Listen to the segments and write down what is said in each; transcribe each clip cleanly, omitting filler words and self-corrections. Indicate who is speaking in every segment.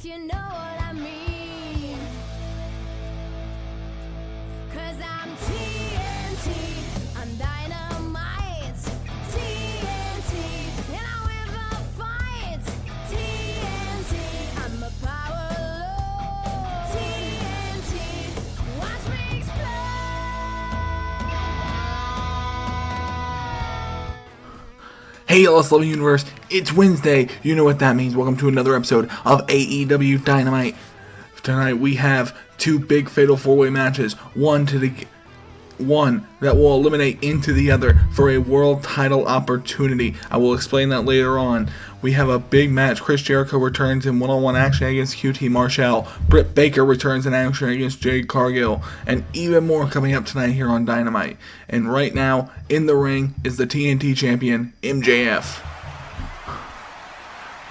Speaker 1: if you know what I mean. 'Cause I'm TNT, I'm Dynamite. TNT, and I'll win the fight. TNT, I'm a power load. TNT, watch me explode.
Speaker 2: Hey LS Loving Universe, it's Wednesday. You know what that means. Welcome to another episode of AEW Dynamite. Tonight we have two big fatal four-way matches. One that will eliminate into the other for a world title opportunity. I will explain that later on. We have a big match. Chris Jericho returns in one-on-one action against QT Marshall. Britt Baker returns in action against Jade Cargill. And even more coming up tonight here on Dynamite. And right now, in the ring is the TNT champion, MJF.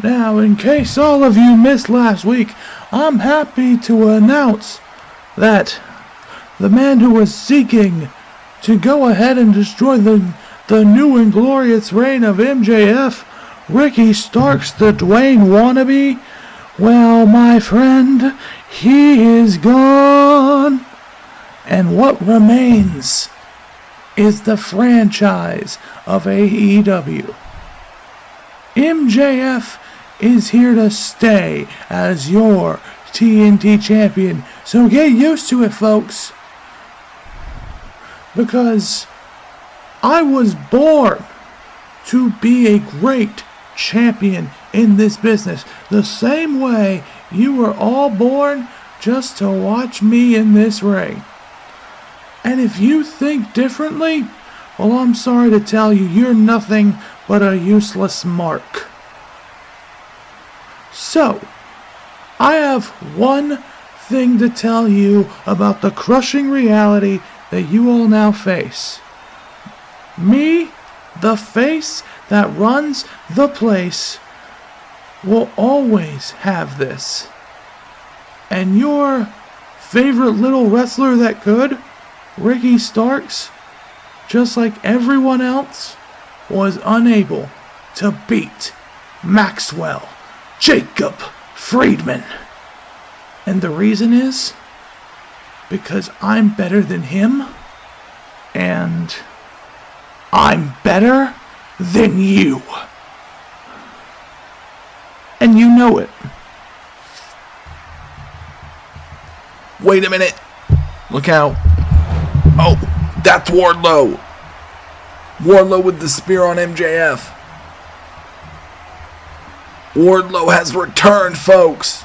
Speaker 2: Now, in case all of you missed last week, I'm happy to announce that the man who was seeking to go ahead and destroy the new and glorious reign of MJF, Ricky Starks, the Dwayne wannabe, well, my friend, he is gone. And what remains is the franchise of AEW. MJF is here to stay as your TNT champion, so get used to it, folks. Because I was born to be a great champion in this business, the same way you were all born just to watch me in this ring. And if you think differently, well, I'm sorry to tell you, you're nothing but a useless mark. So, I have one thing to tell you about the crushing reality that you all now face. Me, the face that runs the place, will always have this. And your favorite little wrestler that could, Ricky Starks, just like everyone else, was unable to beat Maxwell Jacob Friedman. And the reason is because I'm better than him, and I'm better than you. And you know it. Wait a minute. Look out. Oh, that's Wardlow. Wardlow with the spear on MJF. Wardlow has returned, folks.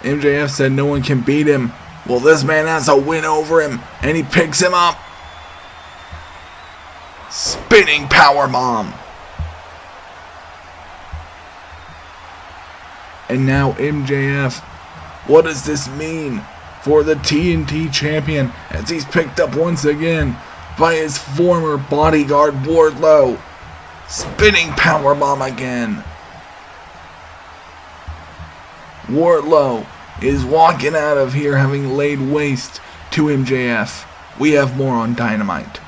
Speaker 2: MJF said no one can beat him. Well, this man has a win over him, and he picks him up. Spinning powerbomb. And now MJF. What does this mean for the TNT champion as he's picked up once again by his former bodyguard Wardlow? Spinning powerbomb again. Wardlow is walking out of here having laid waste to MJF. We have more on Dynamite.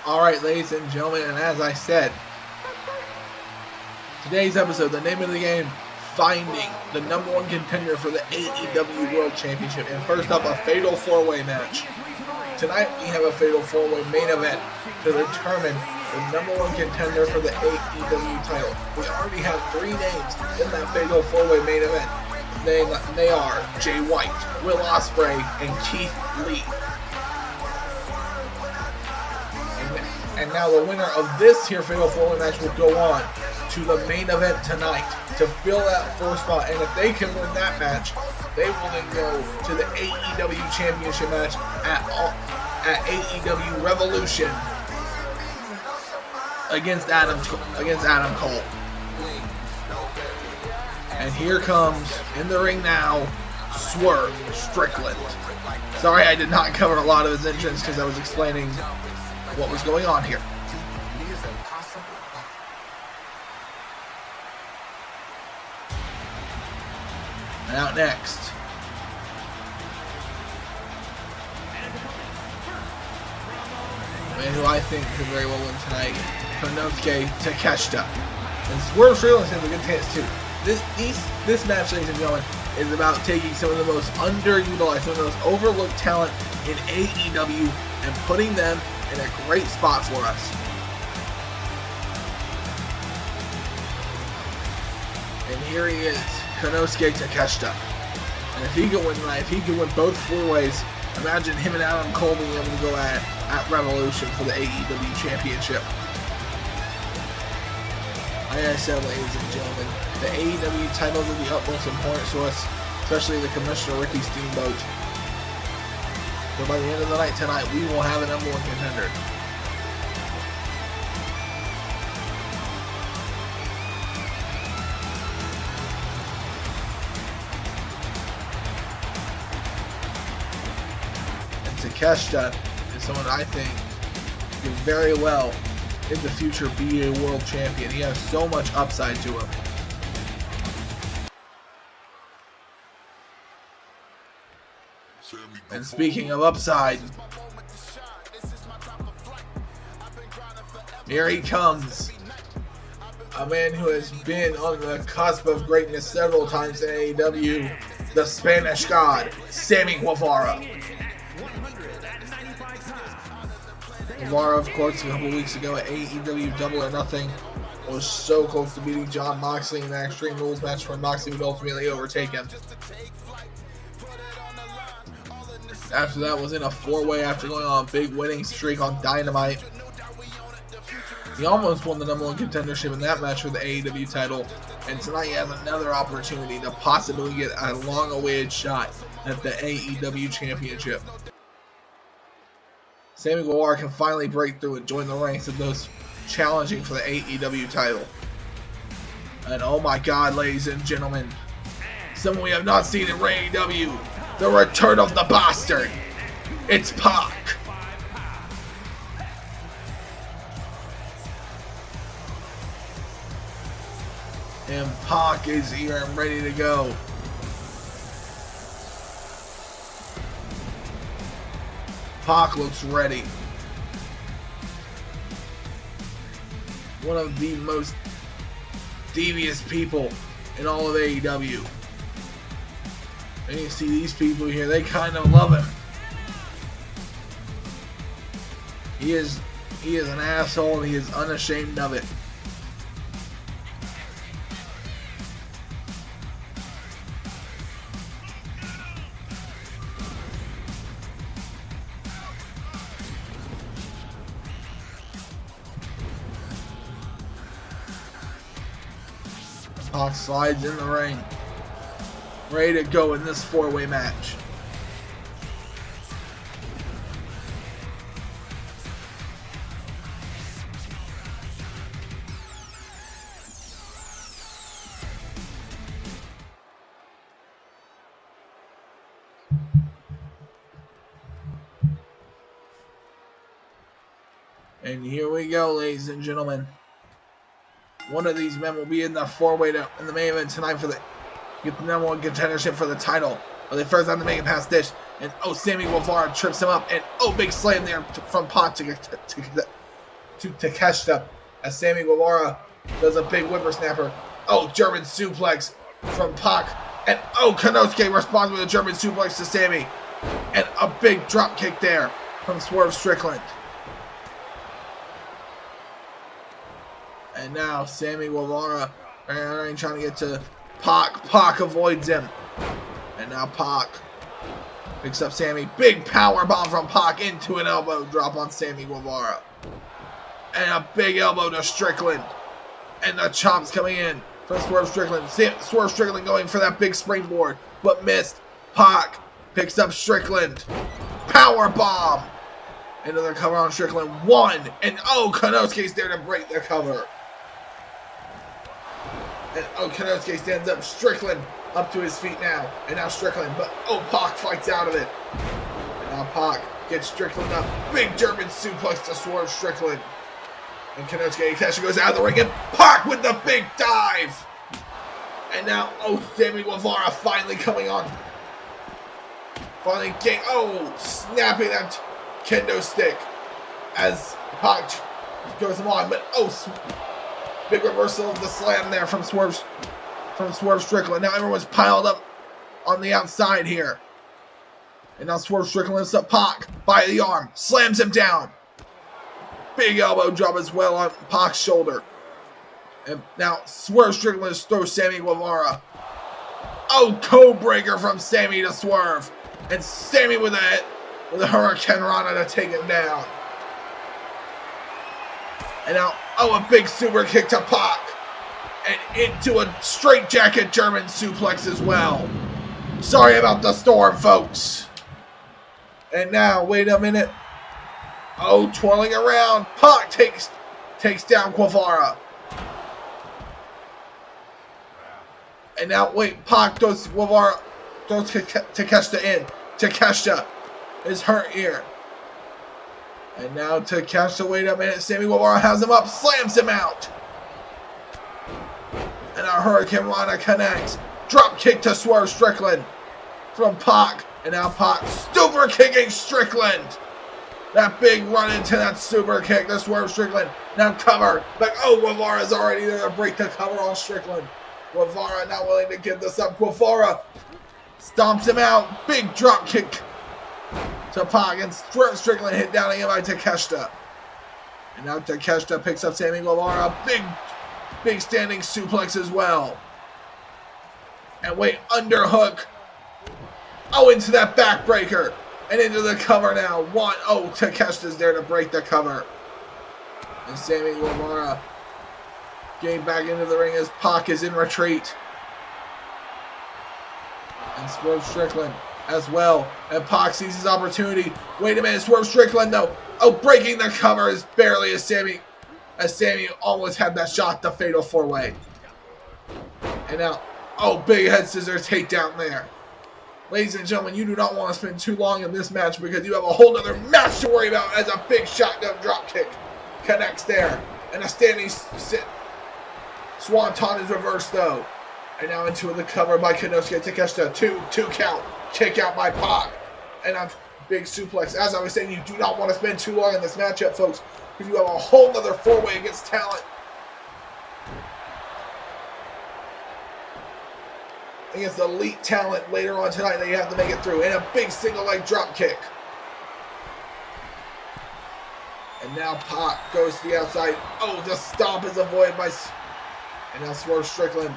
Speaker 2: Alright, ladies and gentlemen, and as I said, today's episode, the name of the game, finding the number one contender for the AEW World Championship. And first up, a fatal four-way match. Tonight we have a fatal four-way main event to determine the number one contender for the AEW title. We already have three names in that fatal four-way main event. They are Jay White, Will Ospreay, and Keith Lee. And now the winner of this here fatal four-way match will go on to the main event tonight to fill that fourth spot. And if they can win that match, they will then go to the AEW Championship match at AEW Revolution against Adam Cole. And here comes, in the ring now, Swerve Strickland. Sorry I did not cover a lot of his entrance because I was explaining what was going on here. And out next, man who I think could very well win tonight, Konosuke Takeshita. And Swerve Strickland has a good chance too. This match, ladies and gentlemen, is about taking some of the most underutilized, some of the most overlooked talent in AEW and putting them in a great spot for us. And here he is, Konosuke Takeshita. And if he can win tonight, if he can win both 4 ways, imagine him and Adam Cole being able to go at Revolution for the AEW Championship. Like I said, ladies and gentlemen, the AEW titles are the utmost importance to us, especially the Commissioner Ricky Steamboat. But by the end of the night tonight, we will have a #1 contender. And Takeshita is someone I think could very well in the future be a world champion. He has so much upside to him. And speaking of upside, here he comes. A man who has been on the cusp of greatness several times in AEW, the Spanish God, Sammy Guevara. Guevara, of course, a couple weeks ago at AEW Double or Nothing, was so close to beating Jon Moxley in that Extreme Rules match where Moxley would ultimately overtake him. After that was in a 4-way after going on a big winning streak on Dynamite. He almost won the #1 contendership in that match for the AEW title, and tonight he has another opportunity to possibly get a long-awaited shot at the AEW Championship. Sammy Guevara can finally break through and join the ranks of those challenging for the AEW title. And oh my God, ladies and gentlemen, someone we have not seen in AEW, the return of the bastard. It's Pac. And Pac is here and ready to go. Pac looks ready. One of the most devious people in all of AEW. And you see these people here, they kind of love him. He is an asshole and he is unashamed of it. Pac slides in the ring, ready to go in this 4-way match. And here we go, ladies and gentlemen. One of these men will be in the 4-way in the main event tonight for the get the #1 contendership for the title. But they first have to make it past this. And oh, Sammy Guevara trips him up. And oh, big slam there from Pac to Takeshita as Sammy Guevara does a big whippersnapper. Oh, German suplex from Pac. And oh, Konosuke responds with a German suplex to Sammy. And a big drop kick there from Swerve Strickland. And now Sammy Guevara trying to get to Pac. Pac avoids him. And now Pac picks up Sammy. Big power bomb from Pac into an elbow drop on Sammy Guevara. And a big elbow to Strickland. And the chops coming in from Swerve Strickland. Swerve Strickland going for that big springboard, but missed. Pac picks up Strickland. Power bomb. Another cover on Strickland. 1. And oh, Konosuke's there to break the cover. And oh, Konosuke stands up. Strickland up to his feet now. And now Strickland. But oh, Pac fights out of it. And now Pac gets Strickland up. Big German suplex to Swerve Strickland. And Konosuke goes out of the ring. And Pac with the big dive. And now, oh, Sammy Guevara finally coming on. Finally getting, oh, snapping that kendo stick. as Pac goes along, but big reversal of the slam there from Swerve Strickland. Now everyone's piled up on the outside here. And now Swerve Strickland lifts up Pac by the arm, slams him down. Big elbow drop as well on Pac's shoulder. And now Swerve Strickland throws Sammy Guevara. Code breaker from Sammy to Swerve. And Sammy with a Hurricane Rana to take him down. And now, a big super kick to Pac. And into a straightjacket German suplex as well. Sorry about the storm, folks. And now, wait a minute. Twirling around. Pac takes down Guevara. And now, Pac throws Guevara, throws Takeshita in. Takeshita is hurt here. And now Takeshita, wait a minute. Sammy Guevara has him up, slams him out. And our Hurricane Rana connects. Drop kick to Swerve Strickland from Pac. And now Pac super kicking Strickland. That big run into that super kick to Swerve Strickland. Now cover. But Guevara's already there to break the cover on Strickland. Guevara not willing to give this up. Guevara stomps him out. Big drop kick to Pac. And Strickland hit down again by Takeshita. And now Takeshita picks up Sammy Guevara. Big standing suplex as well. And underhook. Into that backbreaker. And into the cover now. Takeshita's there to break the cover. And Sammy Guevara getting back into the ring as Pac is in retreat. And Swerve Strickland as well. And Pac sees his opportunity. Wait a minute, Swerve Strickland though. Breaking the cover is barely as Sammy almost had that shot, the fatal 4-way. And now, big head scissor takedown there. Ladies and gentlemen, you do not want to spend too long in this match because you have a whole other match to worry about as a big shotgun drop kick connects there. And a standing Swanton is reversed though. And now into the cover by Konosuke Takeshita. Two count. Kick out by Pac. And a big suplex. As I was saying, you do not want to spend too long in this matchup, folks, because you have a whole other 4-way against talent. Against elite talent later on tonight that you have to make it through. And a big single leg drop kick. And now Pac goes to the outside. The stomp is avoided by... And now Swerve Strickland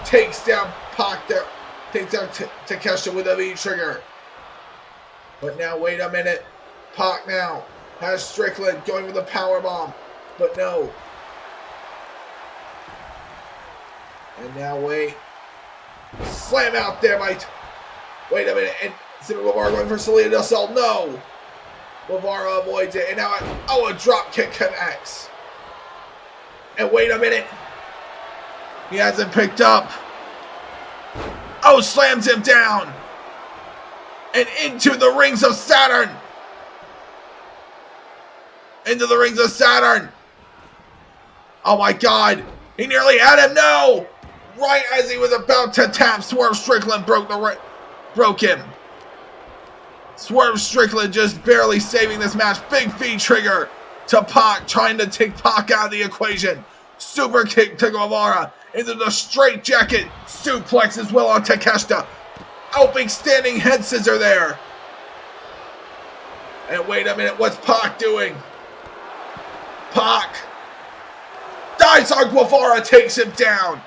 Speaker 2: takes down Pac there. Takes down Takeshita with a V-trigger. But now, wait a minute. Pac now has Strickland going with a powerbomb. But no. And now, slam out there by... Wait a minute. And Sammy Guevara going for Salida del Sol. No. Guevara avoids it. And now, a drop kick connects. And wait a minute. He hasn't picked up. Slams him down. And into the rings of Saturn. Into the rings of Saturn. Oh my God. He nearly had him. No. Right as he was about to tap, Swerve Strickland broke him. Swerve Strickland just barely saving this match. Big V trigger to Pac, trying to take Pac out of the equation. Super kick to Guevara into the straight jacket suplex as well on Takeshita. Big standing head scissor there. And wait a minute, what's Pac doing? Pac dives on Guevara, takes him down.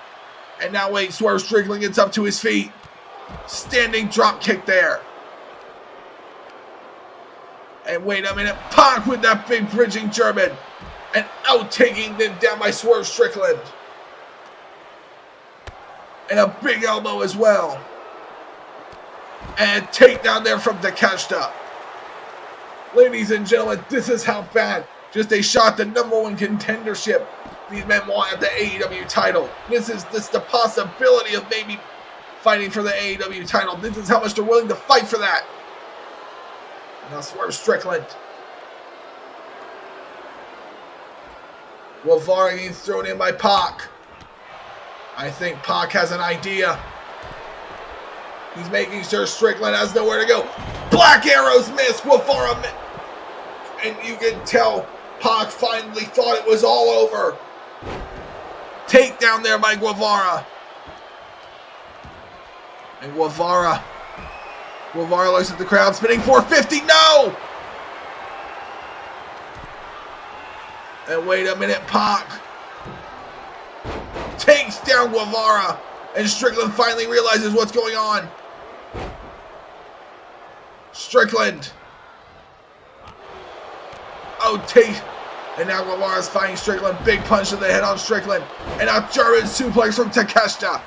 Speaker 2: And now Swerve Strickland gets up to his feet. Standing drop kick there. And wait a minute, Pac with that big bridging German. And taking them down by Swerve Strickland. And a big elbow as well. And a takedown there from Takeshita. Ladies and gentlemen, this is how bad. Just a shot, the #1 contendership these men want at the AEW title. This is the possibility of maybe fighting for the AEW title. This is how much they're willing to fight for that. Now Swerve Strickland. Guevara getting thrown in by Pac. I think Pac has an idea. He's making sure Strickland has nowhere to go. Black arrows miss. Guevara And you can tell Pac finally thought it was all over. Takedown there by Guevara. And Guevara looks at the crowd, spinning 450. No! And wait a minute, Pac takes down Guevara. And Strickland finally realizes what's going on. Strickland. And now Guevara's fighting Strickland. Big punch to the head on Strickland. And a German suplex from Takeshita.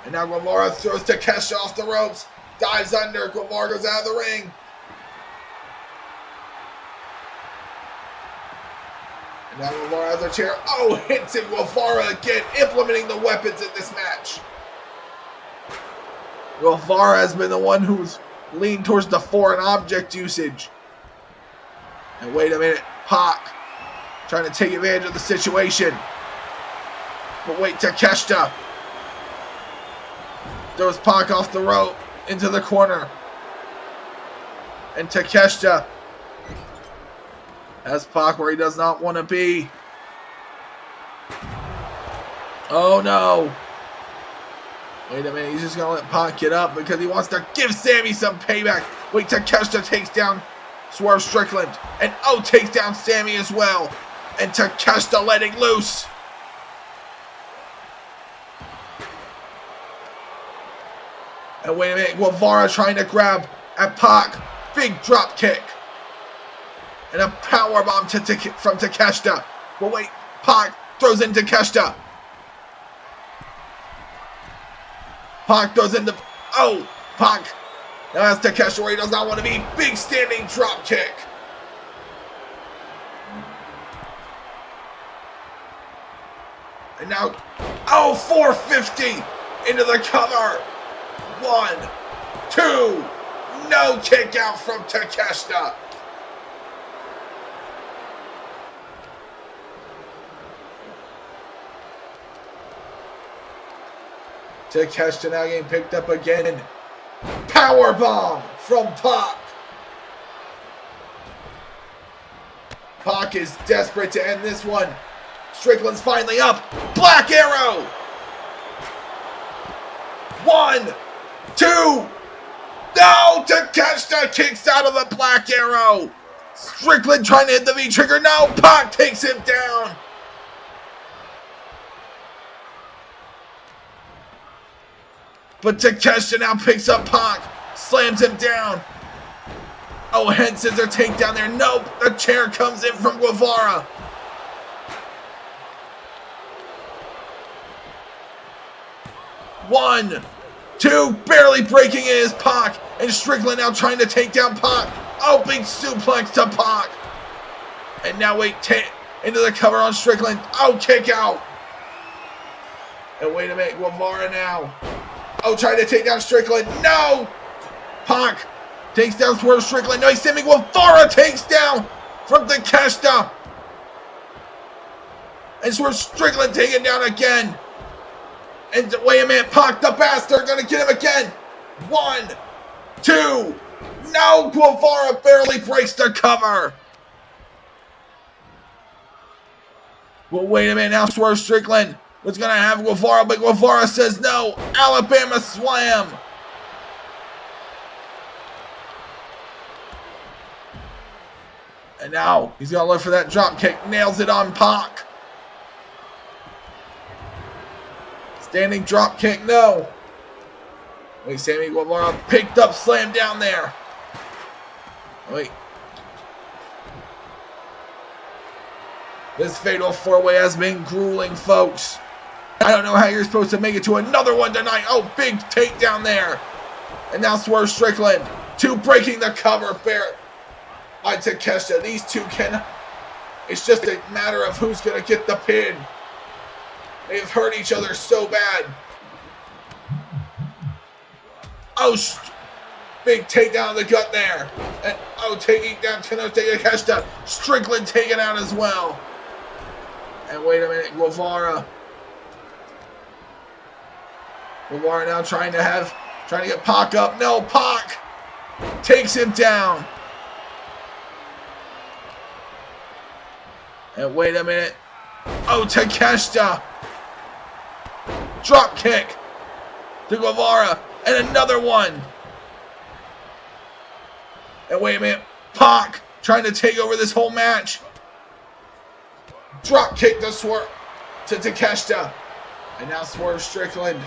Speaker 2: And now Guevara throws Takeshita off the ropes. Dives under. Guevara goes out of the ring. And now Guevara has a chair. Oh, hits him. Guevara again, implementing the weapons in this match. Guevara has been the one who's leaned towards the foreign object usage. And wait a minute, Pac trying to take advantage of the situation. But wait, Takeshita throws Pac off the rope into the corner. And Takeshita has Pac where he does not want to be. Oh no. Wait a minute, he's just going to let Pac get up because he wants to give Sammy some payback. Wait, Takeshita takes down Swerve Strickland. And takes down Sammy as well. And Takeshita letting loose. And wait a minute, Guevara trying to grab at Pac. Big drop kick. And a power bomb from Takeshita. But wait, Pac throws in Takeshita. Pac goes into... Pac now has Takeshita where he does not want to be. Big standing drop kick. And now... 450 into the cover. 1, 2. No kick out from Takeshita. Takeshita now getting picked up again. Power bomb from Pac. Pac is desperate to end this one. Strickland's finally up. Black Arrow. 1, 2. No! Takeshita kicks out of the Black Arrow. Strickland trying to hit the V-trigger. No! Pac takes him down. But Takeshita now picks up Pac. Slams him down. Head scissor takedown there. Nope. The chair comes in from Guevara. One, two. Barely breaking it is Pac. And Strickland now trying to take down Pac. Big suplex to Pac. And now wait. Into the cover on Strickland. Kick out. And wait a minute. Guevara now. Trying to take down Strickland. No! Pac takes down Swerve Strickland. No, he's sending Guevara takes down from Takeshita. And Swerve Strickland taken down again. And wait a minute, Pac the bastard gonna get him again. 1, 2. No, Guevara barely breaks the cover. Well, wait a minute, now Swerve Strickland was going to have Guevara, but Guevara says no. Alabama slam. And now he's going to look for that drop kick. Nails it on Pac. Standing drop kick, no. Wait, Sammy Guevara picked up, slam down there. Wait. This fatal four-way has been grueling, folks. I don't know how you're supposed to make it to another one tonight. Big takedown there. And now Swerve Strickland. 2 breaking the cover. By Takeshita. These two can... It's just a matter of who's going to get the pin. They've hurt each other so bad. Big takedown of the gut there. And taking down Takeshita. Strickland taken out as well. And wait a minute, Guevara now trying to get Pac up. No, Pac takes him down. And wait a minute. Oh, Takeshita. Drop kick to Guevara. And another one. And wait a minute. Pac trying to take over this whole match. Drop kick to Swerve to Takeshita. And now Swerve Strickland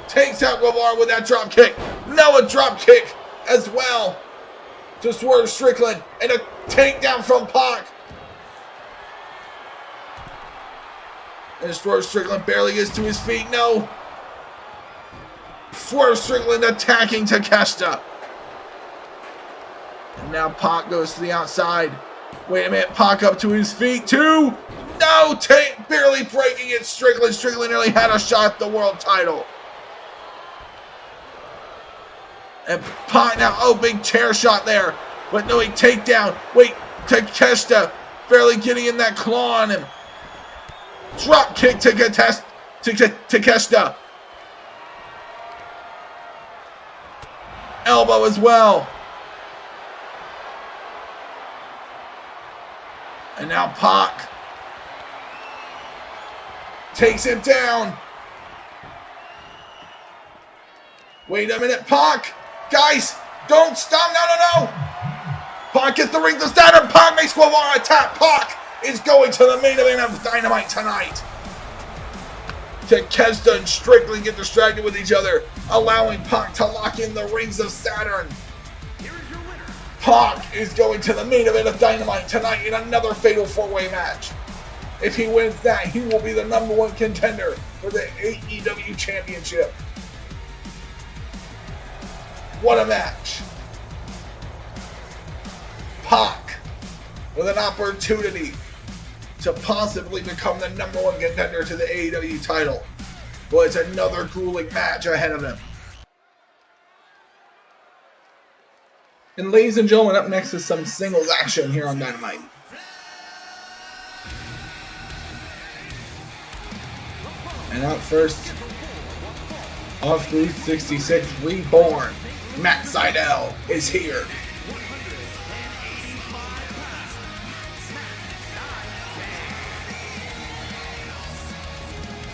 Speaker 2: takes out Guevara with that drop kick. Now a drop kick as well to Swerve Strickland. And a takedown from Pac. And Swerve Strickland barely gets to his feet. No. Swerve Strickland attacking Takeshita. And now Pac goes to the outside. Wait a minute. Pac up to his feet too. No. Barely breaking it. Strickland. Strickland nearly had a shot at the world title. And Pac now. Oh, big chair shot there. But no, he takedown. Wait. Takeshita barely getting in that claw on him. Drop kick to Takeshita. Elbow as well. And now Pac takes him down. Wait a minute, Pac. Guys, don't stop. No. Pac gets the ring to Saturn. Pac makes Guevara tap. Pac is going to the main event of Dynamite tonight. Takeshita and Strickland get distracted with each other, allowing Pac to lock in the rings of Saturn. Pac is going to the main event of Dynamite tonight in another fatal 4-way match. If he wins that, he will be the #1 contender for the AEW Championship. What a match. Pac with an opportunity to possibly become the #1 contender to the AEW title. Well, it's another grueling match ahead of him. And ladies and gentlemen, up next is some singles action here on Dynamite. And out first, off 366 Reborn, Matt Sydal is here.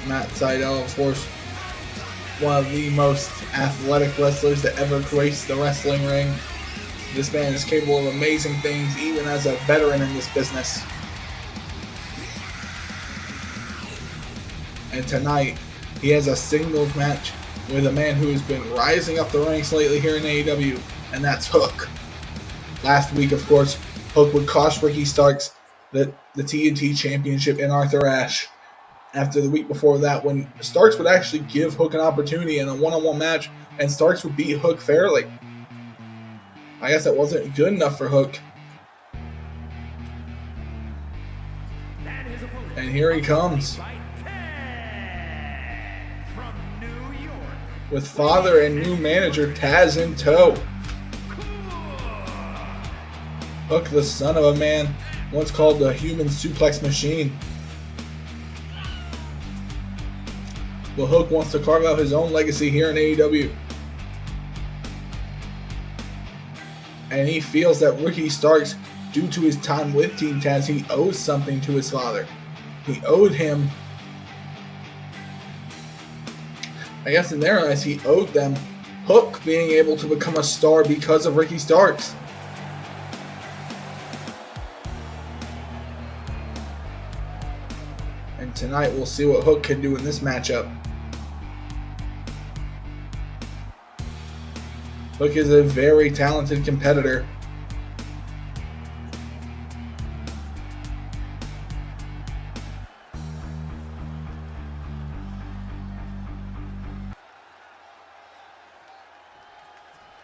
Speaker 2: Matt Sydal, of course, one of the most athletic wrestlers to ever grace the wrestling ring. This man is capable of amazing things, even as a veteran in this business. And tonight, he has a singles match with a man who has been rising up the ranks lately here in AEW, and that's Hook. Last week, of course, Hook would cost Ricky Starks the TNT Championship and Arthur Ashe. After the week before that, when Starks would actually give Hook an opportunity in a one-on-one match, and Starks would beat Hook fairly. I guess that wasn't good enough for Hook. And here he comes. With father and new manager Taz in tow. Hook, the son of a man, once called the human suplex machine. Well, Hook wants to carve out his own legacy here in AEW. And he feels that Ricky Starks, due to his time with Team Taz, he owes something to his father. He owed him, I guess in their eyes, he owed them Hook being able to become a star because of Ricky Starks. And tonight we'll see what Hook can do in this matchup. Hook is a very talented competitor.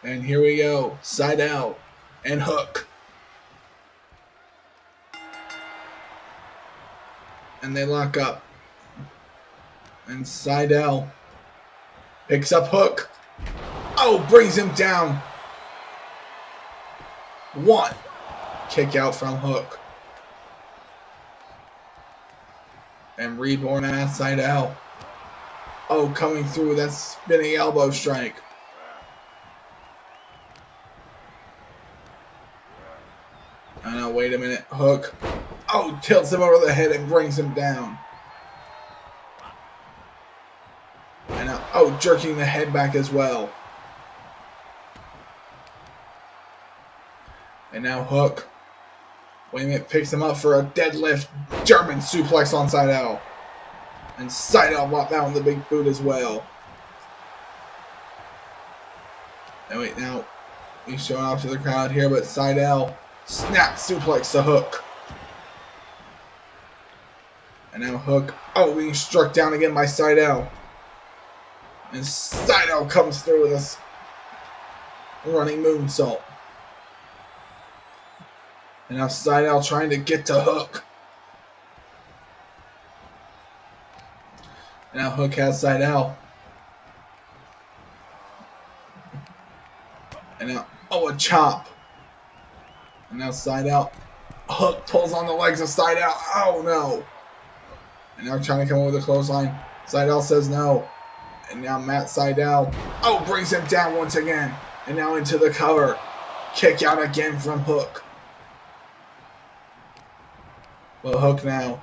Speaker 2: And here we go, Sydal and Hook. And they lock up. And Sydal picks up Hook. Oh, brings him down. One. Kick out from Hook. And Reborn Matt Sydal. Oh, coming through with that spinning elbow strike. And a now wait a minute. Hook. Oh, tilts him over the head and brings him down. And now, oh, jerking the head back as well. And now Hook. Wait a minute, picks him up for a deadlift German suplex on Seidel. And Seidel brought down the big boot as well. And wait, now he's showing off to the crowd here, but Seidel snap suplex to Hook. And now Hook, oh, being struck down again by Seidel. And Seidel comes through with us running moonsault. And now Seidel trying to get to Hook. And now Hook has Seidel. And now, oh, a chop. And now Seidel. Hook pulls on the legs of Seidel. Oh, no. And now trying to come over the clothesline. Seidel says no. And now Matt Seidel, oh, brings him down once again. And now into the cover. Kick out again from Hook. Well, Hook now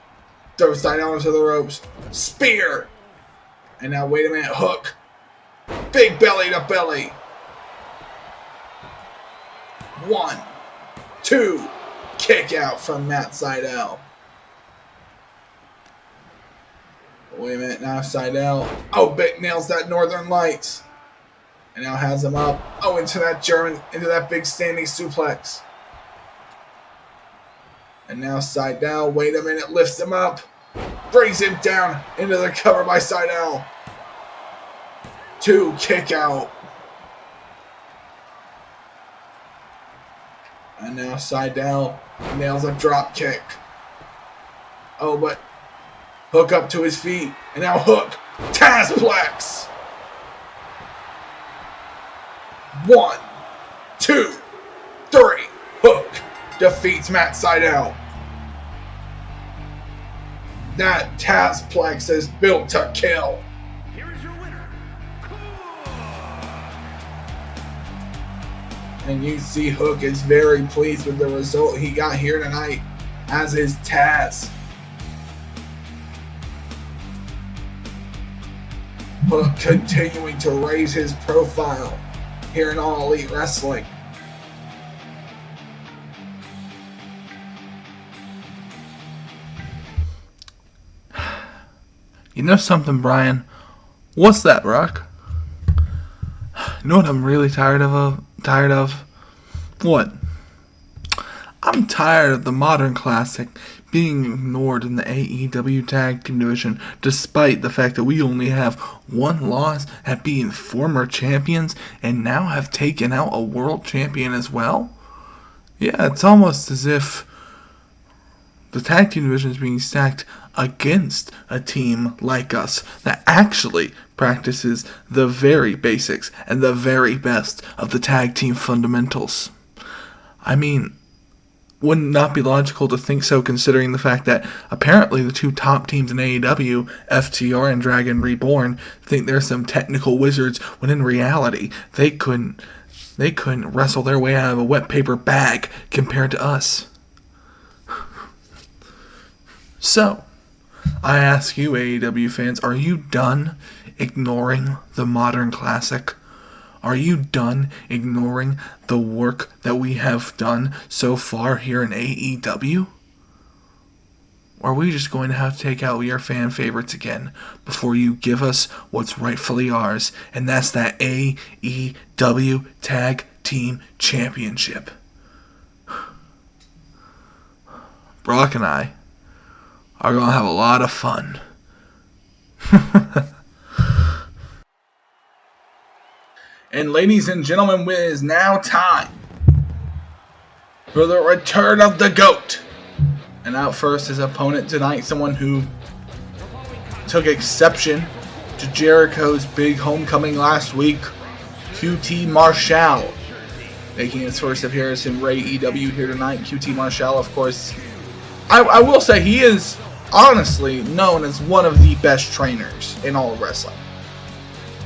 Speaker 2: throws Seidel into the ropes. Spear. And now, wait a minute, Hook. Big belly to belly. 1, 2. Kick out from Matt Seidel. Wait a minute, now Seidel. Oh, Big nails that Northern Lights. And now has him up. Oh, into that big standing suplex. And now Seidel, wait a minute, lifts him up. Brings him down into the cover by Seidel. 2, kick out. And now Seidel nails a drop kick. Oh, but Hook up to his feet. And now Hook. Tazplex. 1, 2, 3. Hook defeats Matt Seidel. That Tazplex is built to kill.
Speaker 3: Here is your winner.
Speaker 2: And you see Hook is very pleased with the result he got here tonight, as is Taz. Hook continuing to raise his profile here in All Elite Wrestling. You know something, Brian? What's that, Rock? You know what I'm really tired of? What? I'm tired of the Modern Classic being ignored in the AEW Tag Team division, despite the fact that we only have one loss at being former champions and now have taken out a world champion as well. Yeah, it's almost as if the Tag Team division is being stacked against a team like us that actually practices the very basics and the very best of the tag team fundamentals. I mean, would not be logical to think so, considering the fact that apparently the two top teams in AEW, FTR and Dragon Reborn, think they're some technical wizards, when in reality they couldn't wrestle their way out of a wet paper bag compared to us. So, I ask you, AEW fans, are you done ignoring the Modern Classic? Are you done ignoring the work that we have done so far here in AEW? Or are we just going to have to take out your fan favorites again before you give us what's rightfully ours, and that's that AEW Tag Team Championship? Brock and I are going to have a lot of fun. And ladies and gentlemen, it is now time for the return of the GOAT. And out first, his opponent tonight, someone who took exception to Jericho's big homecoming last week, QT Marshall, making his first appearance in AEW here tonight. QT Marshall, of course, I will say he is honestly known as one of the best trainers in all of wrestling.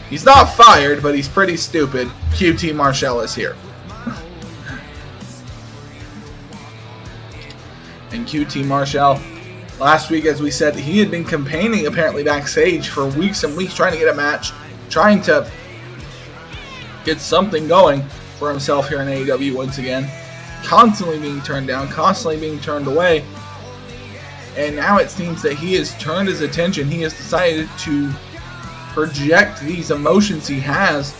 Speaker 2: He's not fired, but he's pretty stupid. QT Marshall is here. And QT Marshall, last week, as we said, he had been campaigning apparently backstage for weeks and weeks, trying to get a match, trying to get something going for himself here in AEW once again. Constantly being turned down, constantly being turned away. And now it seems that he has turned his attention. He has decided to project these emotions he has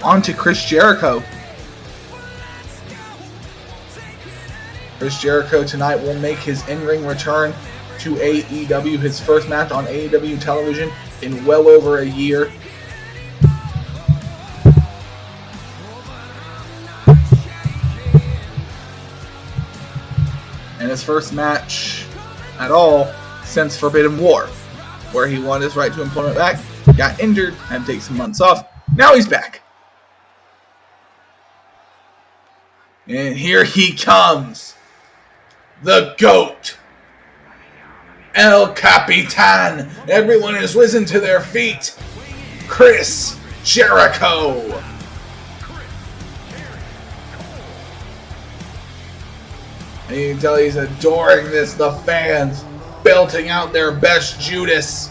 Speaker 2: onto Chris Jericho. Chris Jericho tonight will make his in-ring return to AEW, his first match on AEW television in well over a year. And his first match at all since Forbidden War, where he won his right to employment back, got injured, had to take some months off. Now he's back. And here he comes. The GOAT. El Capitan. Everyone has risen to their feet. Chris Jericho. And you can tell he's adoring this. The fans belting out their best Judas.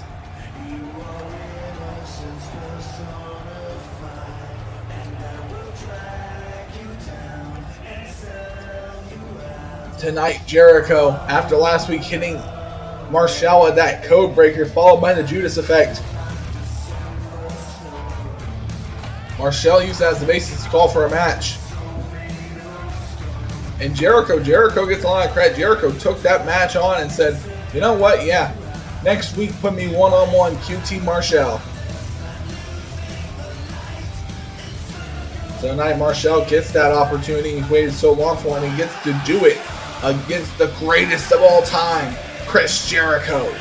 Speaker 2: Tonight, Jericho, after last week hitting Marshall with that code breaker, followed by the Judas effect. Marshall used that as the basis to call for a match. And Jericho gets a lot of credit. Jericho took that match on and said, you know what, yeah, next week put me one-on-one QT Marshall. So tonight Marshall gets that opportunity he's waited so long for, and he gets to do it against the greatest of all time, Chris Jericho.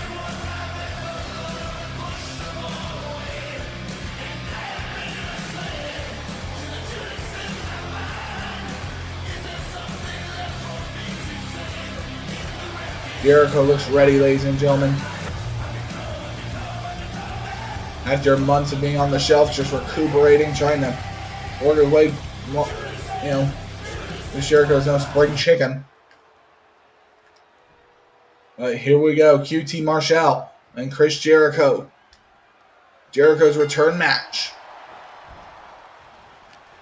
Speaker 2: Jericho looks ready, ladies and gentlemen. After months of being on the shelf, just recuperating, trying to work his way, you know, this Jericho's no spring chicken. But here we go, QT Marshall and Chris Jericho. Jericho's return match.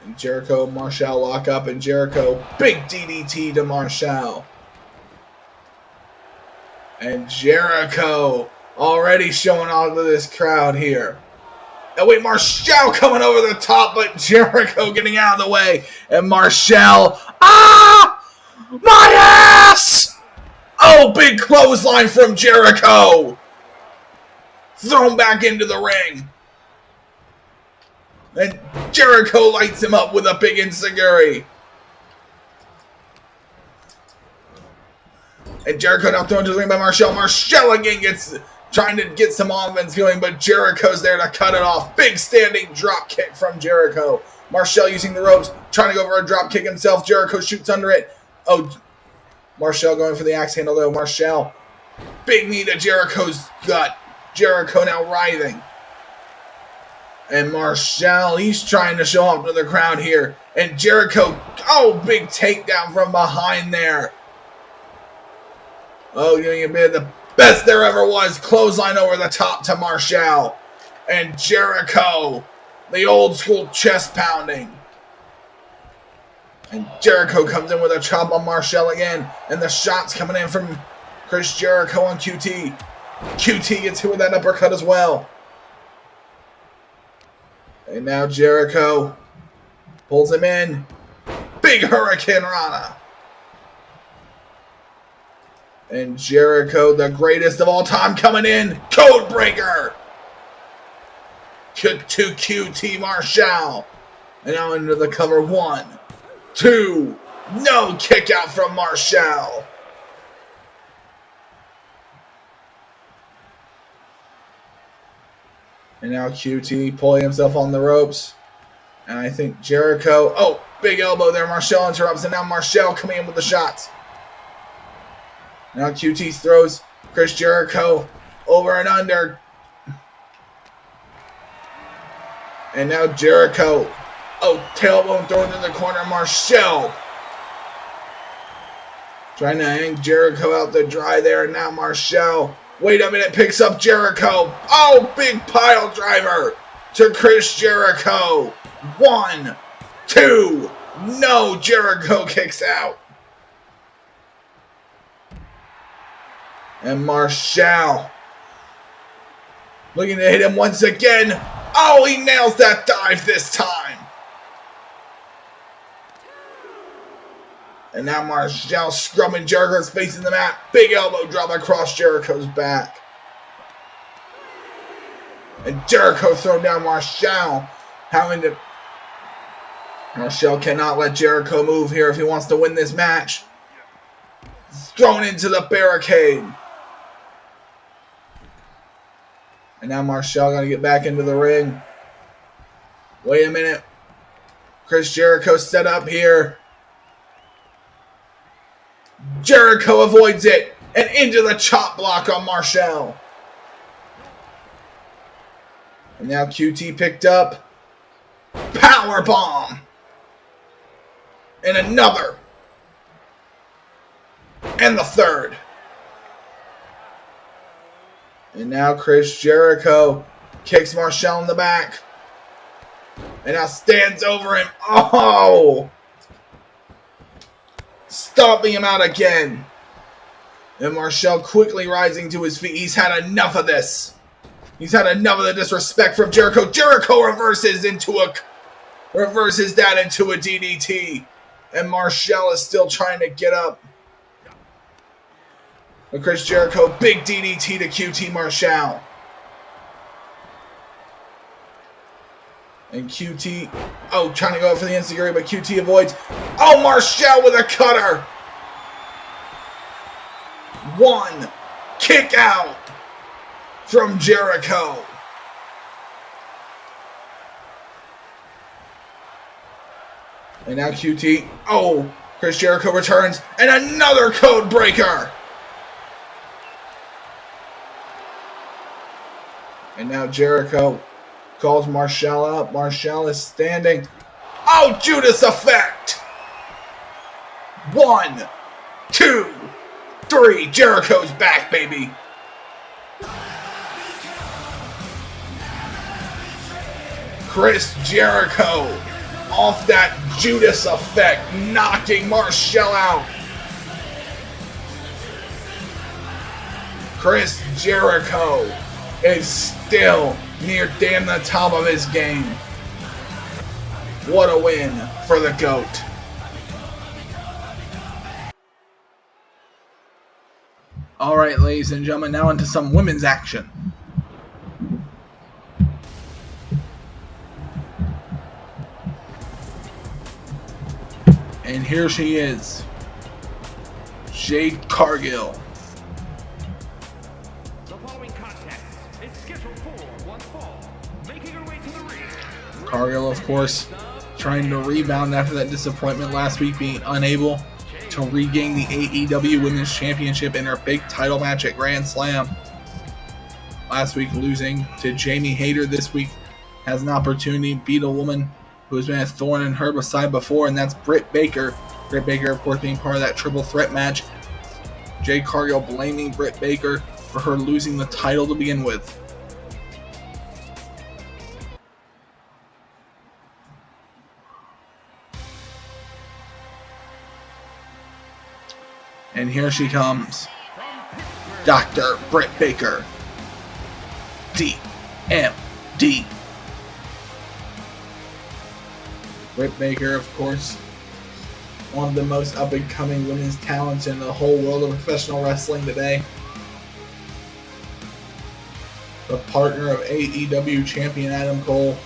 Speaker 2: And Jericho and Marshall lock up, and Jericho, big DDT to Marshall. And Jericho already showing off to this crowd here. And wait, Marshall coming over the top, but Jericho getting out of the way. And Marshall, my ass! Oh, big clothesline from Jericho. Thrown back into the ring. And Jericho lights him up with a big enziguri. And Jericho now thrown to the ring by Marshall. Marshall again trying to get some offense going, but Jericho's there to cut it off. Big standing drop kick from Jericho. Marshall using the ropes, trying to go for a drop kick himself. Jericho shoots under it. Oh, Marshall going for the axe handle though. Marshall, big knee to Jericho's gut. Jericho now writhing. And Marshall, he's trying to show off to the crowd here. And Jericho, oh, big takedown from behind there. Oh, giving a bit of the best there ever was. Clothesline over the top to Marshall. And Jericho, the old school chest pounding. And Jericho comes in with a chop on Marshall again. And the shots coming in from Chris Jericho on QT. QT gets hit with that uppercut as well. And now Jericho pulls him in. Big Hurricane Rana. And Jericho, the greatest of all time, coming in. Code breaker. Kick to QT Marshall. And now into the cover. 1, 2. No kick out from Marshall. And now QT pulling himself on the ropes. And I think Jericho. Oh, big elbow there. Marshall interrupts. And now Marshall coming in with the shots. Now QT throws Chris Jericho over and under. And now Jericho. Oh, tailbone thrown in the corner. Marshall Trying to hang Jericho out to dry there. And now Marshall. Wait a minute. Picks up Jericho. Oh, big pile driver to Chris Jericho. 1, 2. No, Jericho kicks out. And Marshall looking to hit him once again. Oh, he nails that dive this time. And now Marshall scrubbing Jericho's face in the mat. Big elbow drop across Jericho's back. And Jericho thrown down Marshall. Marshall cannot let Jericho move here if he wants to win this match. Thrown into the barricade. And now Marshall going to get back into the ring. Wait a minute. Chris Jericho set up here. Jericho avoids it. And into the chop block on Marshall. And now QT picked up. Power bomb. And another. And the third. And now Chris Jericho kicks Marshall in the back. And now stands over him. Oh! Stomping him out again. And Marshall quickly rising to his feet. He's had enough of this. He's had enough of the disrespect from Jericho. Jericho reverses that into a DDT. And Marshall is still trying to get up. But Chris Jericho, big DDT to QT Marshall. And QT, trying to go out for the enziguri, but QT avoids. Oh, Marshall with a cutter. 1 kick out from Jericho. And now QT, Chris Jericho returns, and another code breaker. And now Jericho calls Marshall up. Marshall is standing. Oh, Judas effect. 1, 2, 3. Jericho's back, baby. Chris Jericho off that Judas effect, knocking Marshall out. Chris Jericho is still near damn the top of his game. What a win for the GOAT. Alright, ladies and gentlemen, now into some women's action. And here she is, Jade Cargill.
Speaker 3: The following contest is scheduled for one fall. Making her way to the ring.
Speaker 2: Cargill, of course, trying to rebound after that disappointment last week, being unable to regain the AEW Women's Championship in her big title match at Grand Slam. Last week losing to Jamie Hayter. This week has an opportunity to beat a woman who has been a thorn in her side before, and that's Britt Baker. Britt Baker, of course, being part of that triple threat match. Jade Cargill blaming Britt Baker for her losing the title to begin with. And here she comes. Dr. Britt Baker. DMD. Britt Baker, of course, one of the most up-and-coming women's talents in the whole world of professional wrestling today. The partner of AEW champion Adam Cole.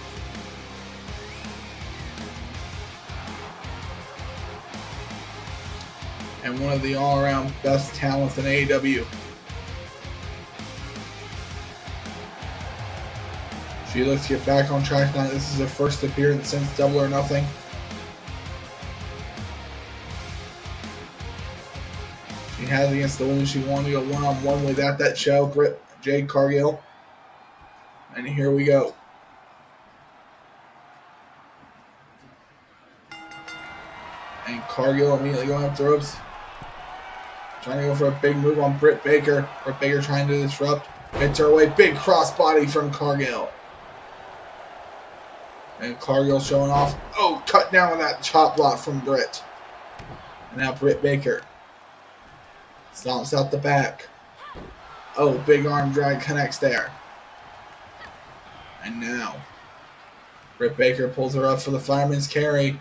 Speaker 2: And one of the all-around best talents in AEW. She looks to get back on track now. This is her first appearance since Double or Nothing. She has against the woman she wanted to go one-on-one with at that show, Jade Cargill. And here we go. And Cargill immediately going up the ropes. Trying to go for a big move on Britt Baker. Britt Baker trying to disrupt. Hits her away. Big crossbody from Cargill. And Cargill showing off. Oh, cut down with that chop block from Britt. And now Britt Baker stomps out the back. Oh, big arm drag connects there. And now Britt Baker pulls her up for the fireman's carry.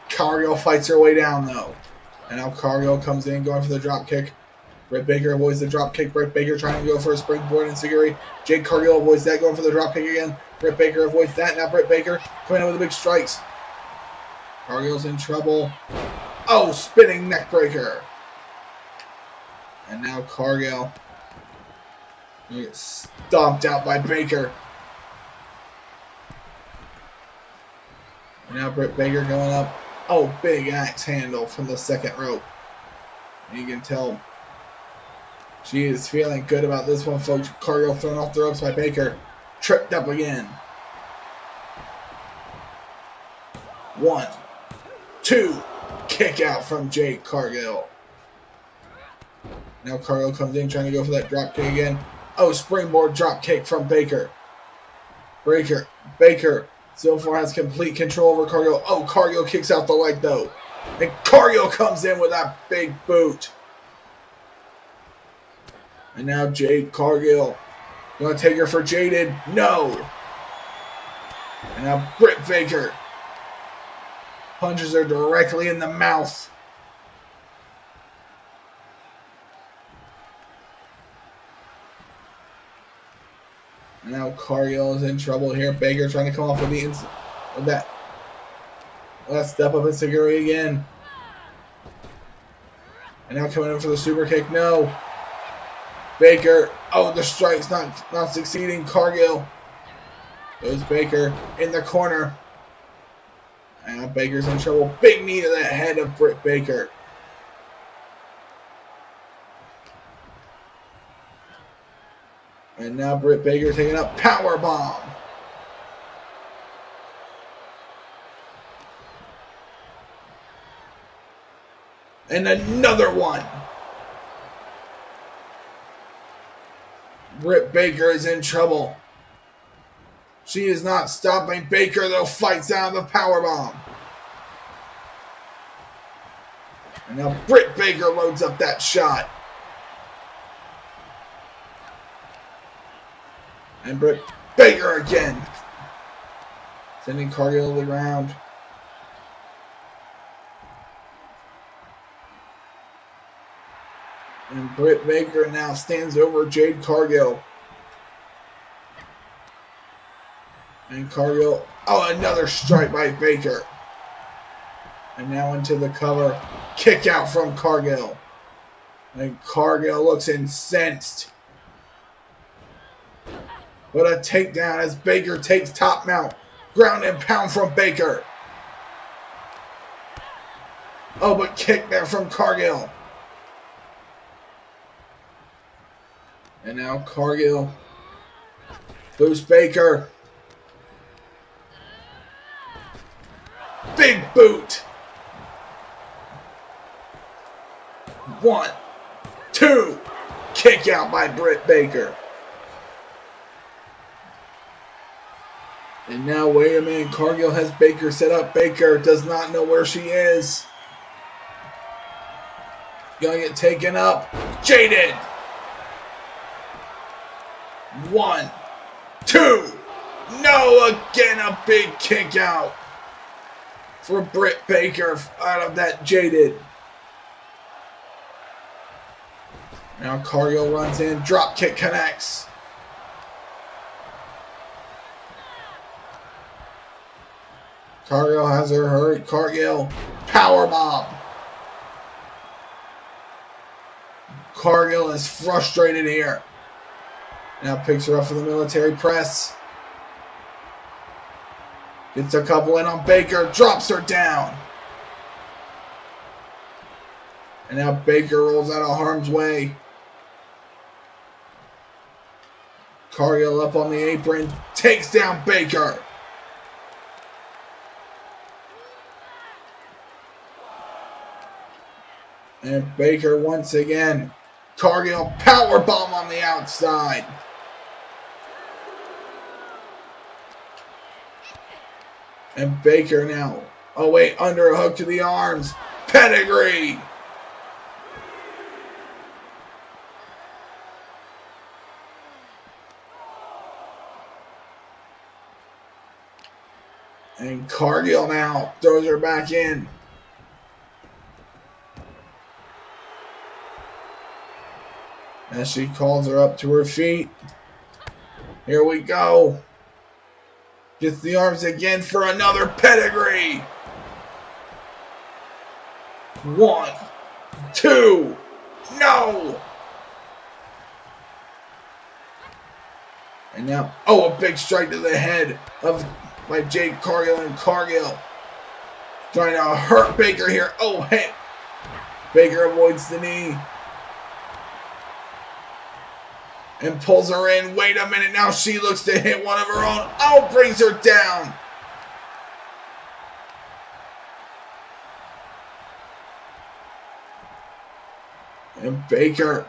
Speaker 2: Cargill fights her way down though. And now Cargill comes in going for the drop kick. Britt Baker avoids the drop kick. Britt Baker trying to go for a springboard enziguri. Jade Cargill avoids that, going for the drop kick again. Britt Baker avoids that. Now Britt Baker coming in with the big strikes. Cargill's in trouble. Oh, spinning neck breaker. And now Cargill gets stomped out by Baker. And now Britt Baker going up. Oh, big axe handle from the second rope. And you can tell she is feeling good about this one, folks. Cargill thrown off the ropes by Baker. Tripped up again. 1, 2. Kick out from Jade Cargill. Now Cargill comes in trying to go for that drop kick again. Oh, springboard drop kick from Baker. Baker so far has complete control over Cargill. Oh, Cargill kicks out the leg though. And Cargill comes in with that big boot. And now Jade Cargill. You want to take her for Jaded? No. And now Britt Baker punches her directly in the mouth. And now Cargill is in trouble here. Baker trying to come off with that. Let's step up and enziguri again. And now coming in for the super kick. No. Baker. Oh, the strike's not succeeding. Cargill. Goes Baker in the corner. And now Baker's in trouble. Big knee to the head of Britt Baker. And now Britt Baker taking up power bomb. And another one. Britt Baker is in trouble. She is not stopping. Baker, though, fights out of the powerbomb. And now Britt Baker loads up that shot. And Britt Baker again. Sending Cargill to the ground. And Britt Baker now stands over Jade Cargill. And Cargill, oh, another strike by Baker. And now into the cover. Kick out from Cargill. And Cargill looks incensed. But a takedown as Baker takes top mount. Ground and pound from Baker. Oh, but kick there from Cargill. And now Cargill boosts Baker. Big boot. 1, 2. Kick out by Britt Baker. And now, wait a minute. Cargill has Baker set up. Baker does not know where she is. Gonna get taken up. Jaded. 1, 2. No, again a big kick out for Britt Baker out of that Jaded. Now Cargill runs in. Drop kick connects. Cargill has her hurt. Cargill powerbomb. Cargill is frustrated here. Now picks her up for the military press. Gets a couple in on Baker. Drops her down. And now Baker rolls out of harm's way. Cargill up on the apron. Takes down Baker. And Baker once again. Cargill powerbomb on the outside. And Baker now. Oh wait, under a hook to the arms. Pedigree. And Cargill now throws her back in. As she calls her up to her feet. Here we go. Gets the arms again for another pedigree. 1, 2, no! And now, oh, a big strike to the head by Jade Cargill, and Cargill trying to hurt Baker here. Oh, hit. Baker avoids the knee. And pulls her in. Wait a minute. Now she looks to hit one of her own. Oh, brings her down. And Baker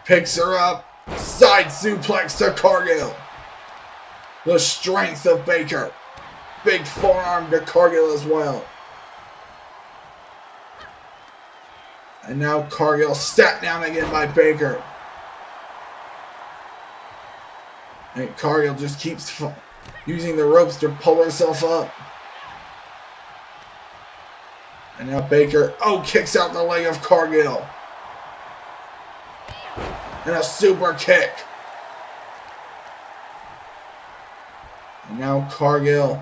Speaker 2: picks her up. Side suplex to Cargill. The strength of Baker. Big forearm to Cargill as well. And now Cargill sat down again by Baker. And Cargill just keeps using the ropes to pull herself up. And now Baker, kicks out the leg of Cargill. And a super kick. And now Cargill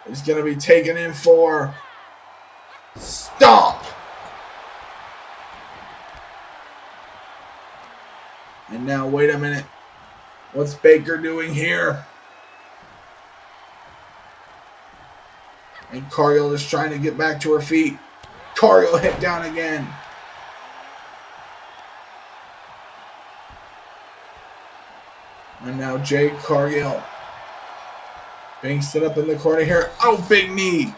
Speaker 2: is going to be taken in for stomp. And now, wait a minute. What's Baker doing here? And Cargill is trying to get back to her feet. Cargill hit down again. And now Jade Cargill being set up in the corner here. Oh, big knee.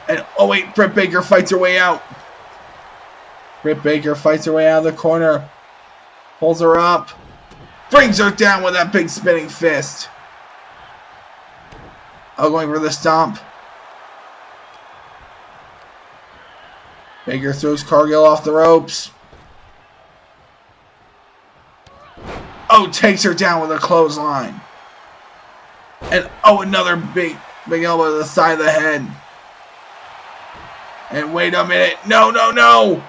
Speaker 2: And oh wait, Britt Baker fights her way out. Britt Baker fights her way out of the corner. Pulls her up. Brings her down with that big spinning fist. Oh, going for the stomp. Baker throws Cargill off the ropes. Oh, takes her down with a clothesline. And oh, another big elbow to the side of the head. And wait a minute. No, no, no.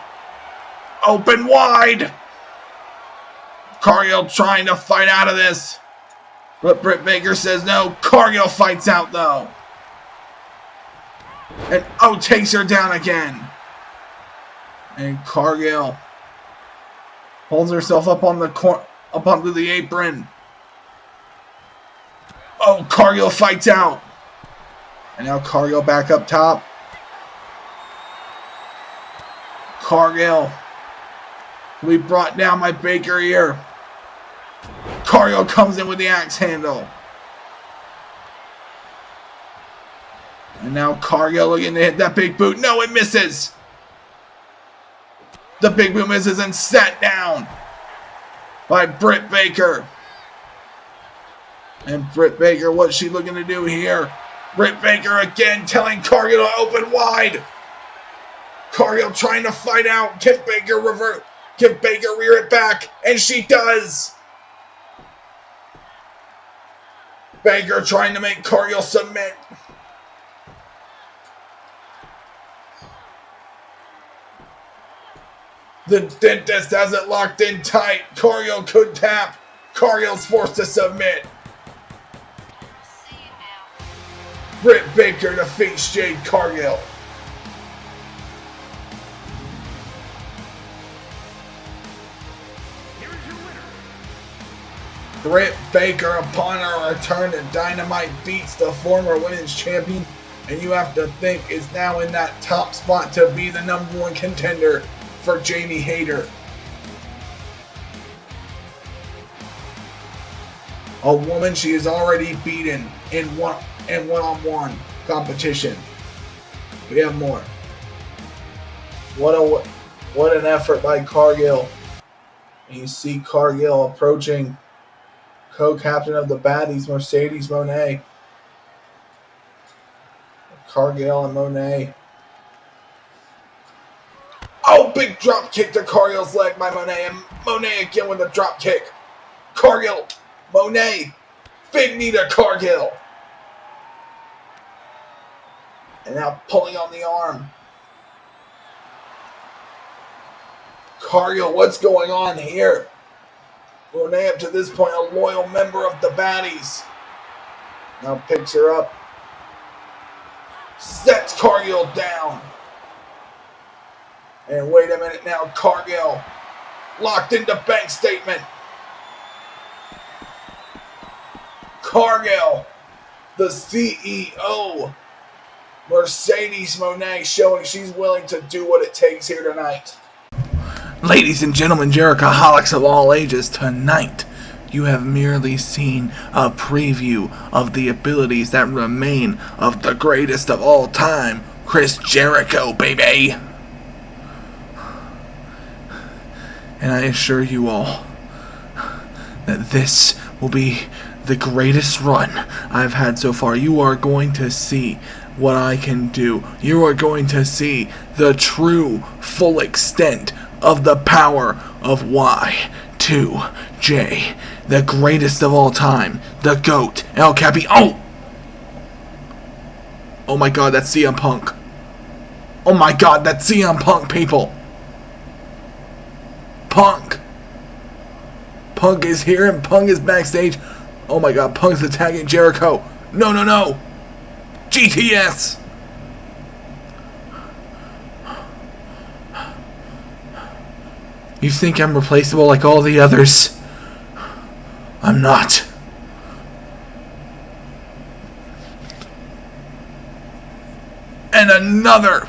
Speaker 2: Open wide. Cargill trying to fight out of this. But Britt Baker says no. Cargill fights out though. And takes her down again. And Cargill pulls herself up on up onto the apron. Oh, Cargill fights out. And now Cargill back up top. Cargill will be brought down by Baker here. Cargill comes in with the axe handle. And now Cargill looking to hit that big boot. No, it misses. The big boot misses and sat down by Britt Baker. And Britt Baker, what's she looking to do here? Britt Baker again telling Cargill to open wide. Cargill trying to fight out. Can Baker revert? Can Baker rear it back? And she does. Baker trying to make Cargill submit. The dentist has it locked in tight. Cargill could tap. Cargill's forced to submit. Britt Baker defeats Jade Cargill.
Speaker 3: Here is your winner.
Speaker 2: Britt Baker, upon her return to Dynamite, beats the former women's champion, and you have to think is now in that top spot to be the #1 contender for Jamie Hayter. A woman she has already beaten in one-on-one competition. We have more. What an effort by Cargill. And you see Cargill approaching co-captain of the Baddies, Mercedes Monet. Cargill and Monet. Oh, big drop kick to Cargill's leg by Monet. And Monet again with a drop kick. Cargill, Monet, big knee to Cargill. And now pulling on the arm. Cargill, what's going on here? Monet up to this point a loyal member of the Baddies. Now picks her up. Sets Cargill down. And wait a minute now, Cargill locked into bank statement. Cargill, the CEO, Mercedes Monet, showing she's willing to do what it takes here tonight. Ladies and gentlemen, Jericho-holics of all ages, tonight you have merely seen a preview of the abilities that remain of the greatest of all time, Chris Jericho, baby. And I assure you all that this will be the greatest run I've had so far. You are going to see what I can do. You are going to see the true, full extent of the power of Y2J, the greatest of all time, the GOAT, El Capi. Oh my God, that's CM Punk. Oh my God, that's CM Punk, people. Punk is here and Punk is backstage. Oh my God, Punk's attacking Jericho. No. GTS. You think I'm replaceable like all the others? I'm not. And another.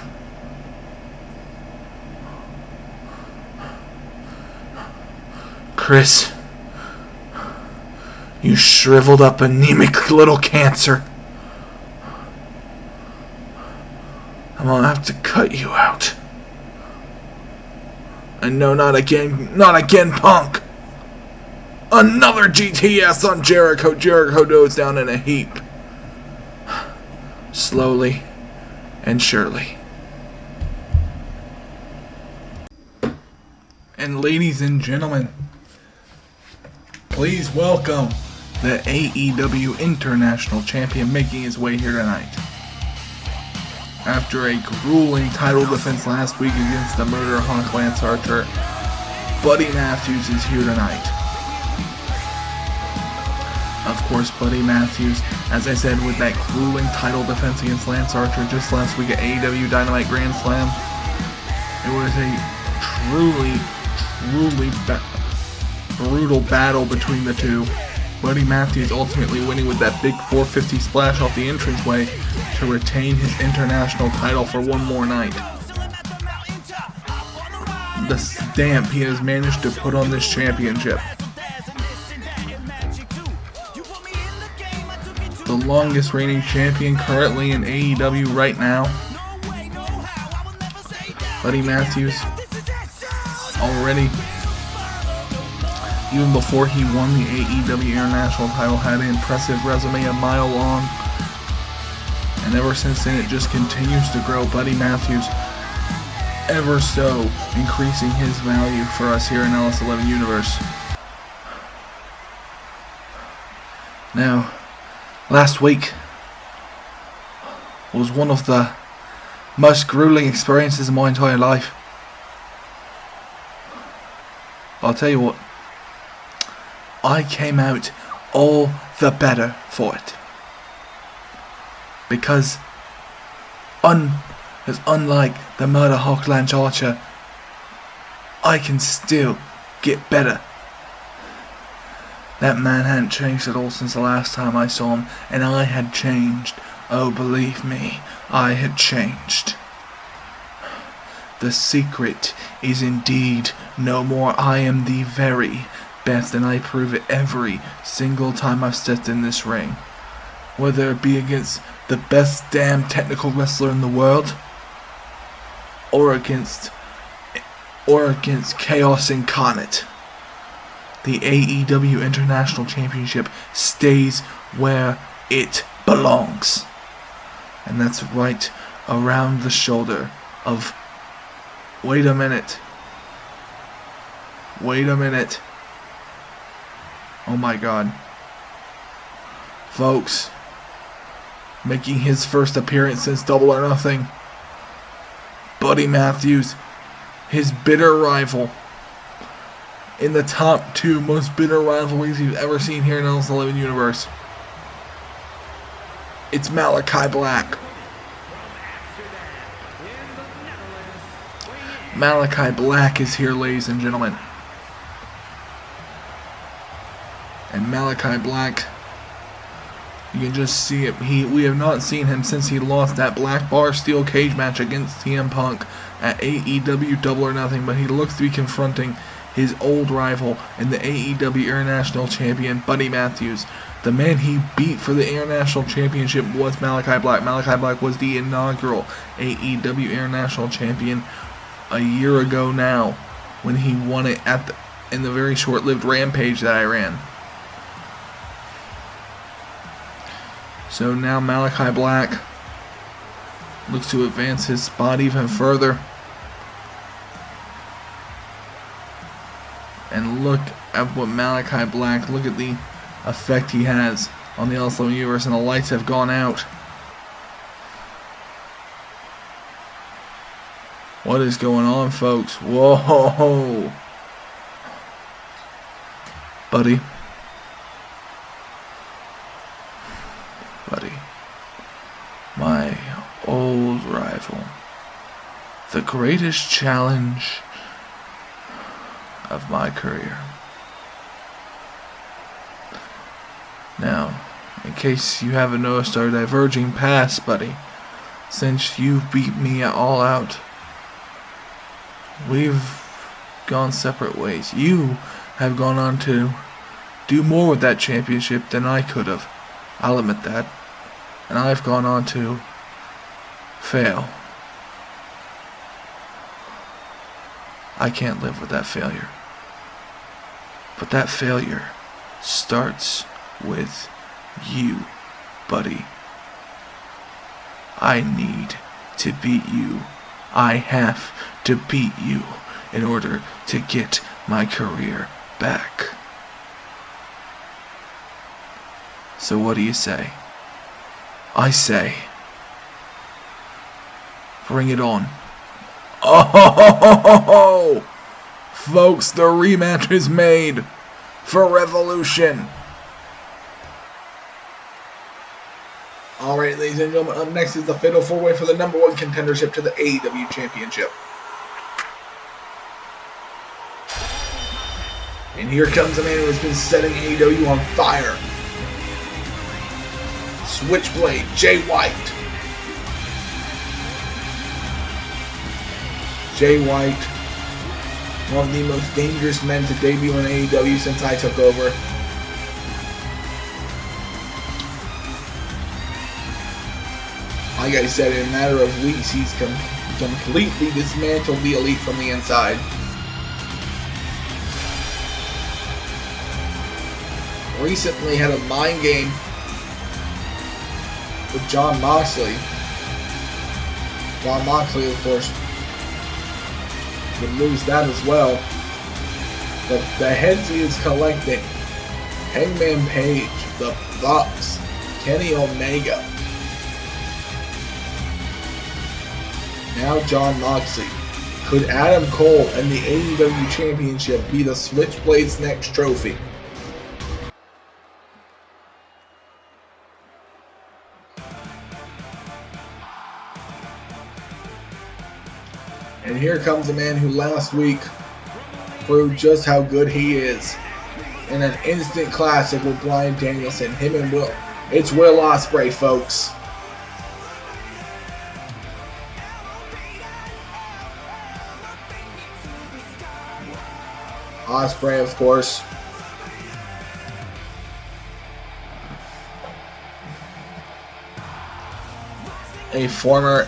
Speaker 2: Chris, you shriveled up anemic little cancer. I'm gonna have to cut you out. And no, not again, Punk. Another GTS on Jericho. Jericho goes down in a heap. Slowly and surely. And ladies and gentlemen, please welcome the AEW International Champion making his way here tonight. After a grueling title defense last week against the Murder Hawk Lance Archer, Buddy Matthews is here tonight. Of course, Buddy Matthews, as I said, with that grueling title defense against Lance Archer just last week at AEW Dynamite Grand Slam, it was a truly brutal battle between the two. Buddy Matthews ultimately winning with that big 450 splash off the entranceway to retain his international title for one more night. The stamp he has managed to put on this championship. The longest reigning champion currently in AEW right now. Buddy Matthews already, even before he won the AEW International title, had an impressive resume a mile long. And ever since then, it just continues to grow. Buddy Matthews, ever so increasing his value for us here in LS11 Universe. Now, last week was one of the most grueling experiences of my entire life. I'll tell you what, I came out all the better for it. Because unlike the Murder Hawk Lance Archer, I can still get better. That man hadn't changed at all since the last time I saw him, and I had changed. Oh, believe me, I had changed. The secret is indeed no more. I am the very best, and I prove it every single time I've stepped in this ring. Whether it be against the best damn technical wrestler in the world, or against Chaos Incarnate. The AEW International Championship stays where it belongs. And that's right around the shoulder of... Wait a minute. Oh my god. Folks, making his first appearance since Double or Nothing, Buddy Matthews, his bitter rival, in the top 2 most bitter rivalries you've ever seen here in Ellis 11 Universe. It's Malachi Black. Malachi Black is here, ladies and gentlemen. And Malachi Black, you can just see it. We have not seen him since he lost that black bar steel cage match against CM Punk at AEW Double or Nothing, but he looks to be confronting his old rival and the AEW International Champion, Buddy Matthews. The man he beat for the International Championship was Malachi Black. Malachi Black was the inaugural AEW International Champion a year ago now, when he won it in the very short-lived Rampage that I ran. So now Malachi Black looks to advance his spot even further. And look at what Malachi Black, look at the effect he has on the Ellis 11 Universe, and the lights have gone out. What is going on, folks? Whoa! Buddy. My old rival. The greatest challenge of my career. Now, in case you haven't noticed our diverging past, buddy, since you beat me all out, we've gone separate ways. You have gone on to do more with that championship than I could have. I'll admit that. And I've gone on to fail. I can't live with that failure. But that failure starts with you, buddy. I need to beat you. I have to beat you in order to get my career back. So what do you say? I say, bring it on. Oh, folks, the rematch is made for Revolution. Alright, ladies and gentlemen, up next is the Fatal 4-Way for the #1 contendership to the AEW Championship. And here comes a man who has been setting AEW on fire. Switchblade, Jay White. Jay White, one of the most dangerous men to debut in AEW since I took over. Like I said, in a matter of weeks, he's completely dismantled the Elite from the inside. Recently had a mind game with Jon Moxley. Jon Moxley, of course, would lose that as well. But the heads he is collecting: Hangman Page, the Bucks, Kenny Omega. Now Jon Moxley. Could Adam Cole and the AEW Championship be the Switchblade's next trophy? And here comes a man who last week proved just how good he is. In an instant classic with Bryan Danielson, him and Will. It's Will Ospreay, folks. Ospreay, of course. A former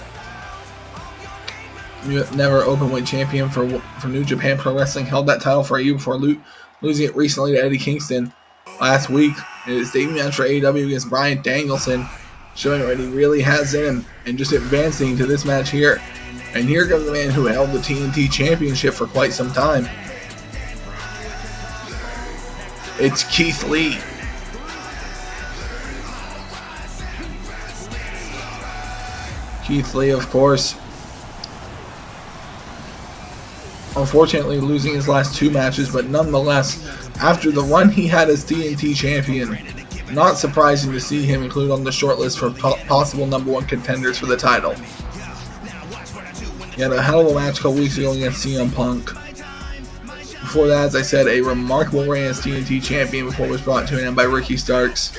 Speaker 2: never openweight champion for New Japan Pro Wrestling, held that title for a year before losing it recently to Eddie Kingston last week in his debut match for AEW against Bryan Danielson, showing what he really has in him and just advancing to this match here. And here comes the man who held the TNT Championship for quite some time. It's Keith Lee. Keith Lee, of course, unfortunately losing his last 2 matches, but nonetheless, after the run he had as TNT champion, not surprising to see him included on the short list for possible #1 contenders for the title. He had a hell of a match a couple weeks ago against CM Punk. Before that, as I said, a remarkable reign as TNT champion before it was brought to an end by Ricky Starks.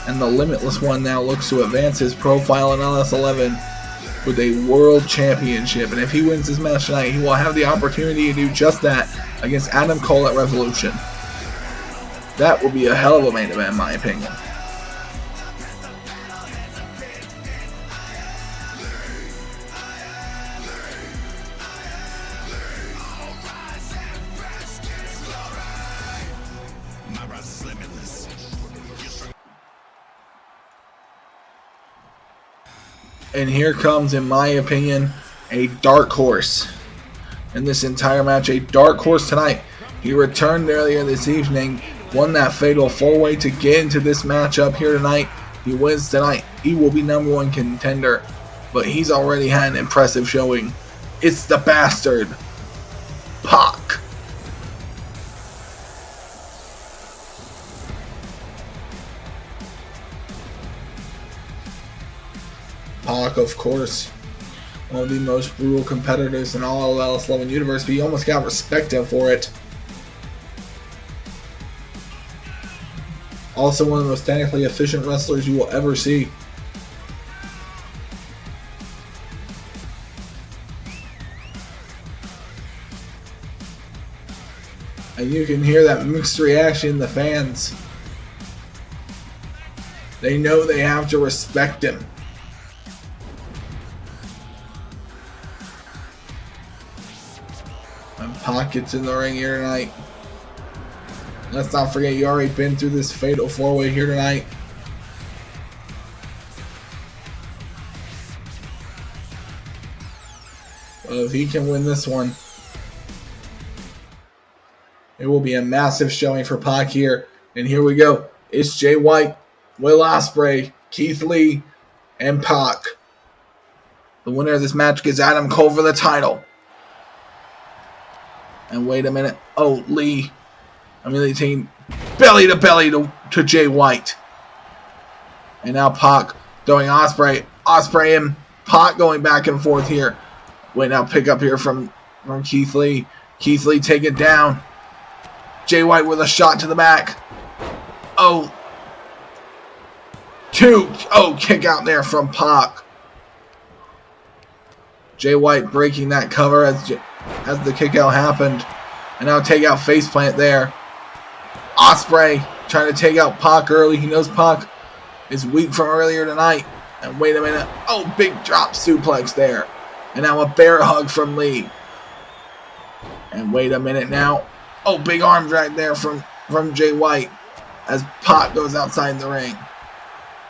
Speaker 2: And the Limitless One now looks to advance his profile in LS11 with a World Championship. And if he wins this match tonight, he will have the opportunity to do just that against Adam Cole at Revolution. That will be a hell of a main event in my opinion. And here comes, in my opinion, a dark horse in this entire match. A dark horse tonight. He returned earlier this evening, won that fatal 4-way to get into this matchup here tonight. He wins tonight. He will be #1 contender, but he's already had an impressive showing. It's the bastard, Pac. Pac, of course, one of the most brutal competitors in all of LS11 universe, but he almost got respected for it. Also one of the most technically efficient wrestlers you will ever see. And you can hear that mixed reaction in the fans. They know they have to respect him. And Pac gets in the ring here tonight. Let's not forget, you already been through this fatal 4-way here tonight. But if he can win this one, it will be a massive showing for Pac here. And here we go. It's Jay White, Will Ospreay, Keith Lee, and Pac. The winner of this match gets Adam Cole for the title. And wait a minute. Oh, Lee. They're taking belly to belly to Jay White. And now Pac throwing Ospreay. Ospreay and Pac going back and forth here. Wait, now pick up here from Keith Lee. Keith Lee take it down. Jay White with a shot to the back. Oh. 2. Oh, kick out there from Pac. Jay White breaking that cover as the kick out happened. And now take out faceplant there. Ospreay trying to take out Pac early. He knows Pac is weak from earlier tonight. And wait a minute. Oh, big drop suplex there. And now a bear hug from Lee. And wait a minute now. Oh, big arm drag there from Jay White as Pac goes outside the ring.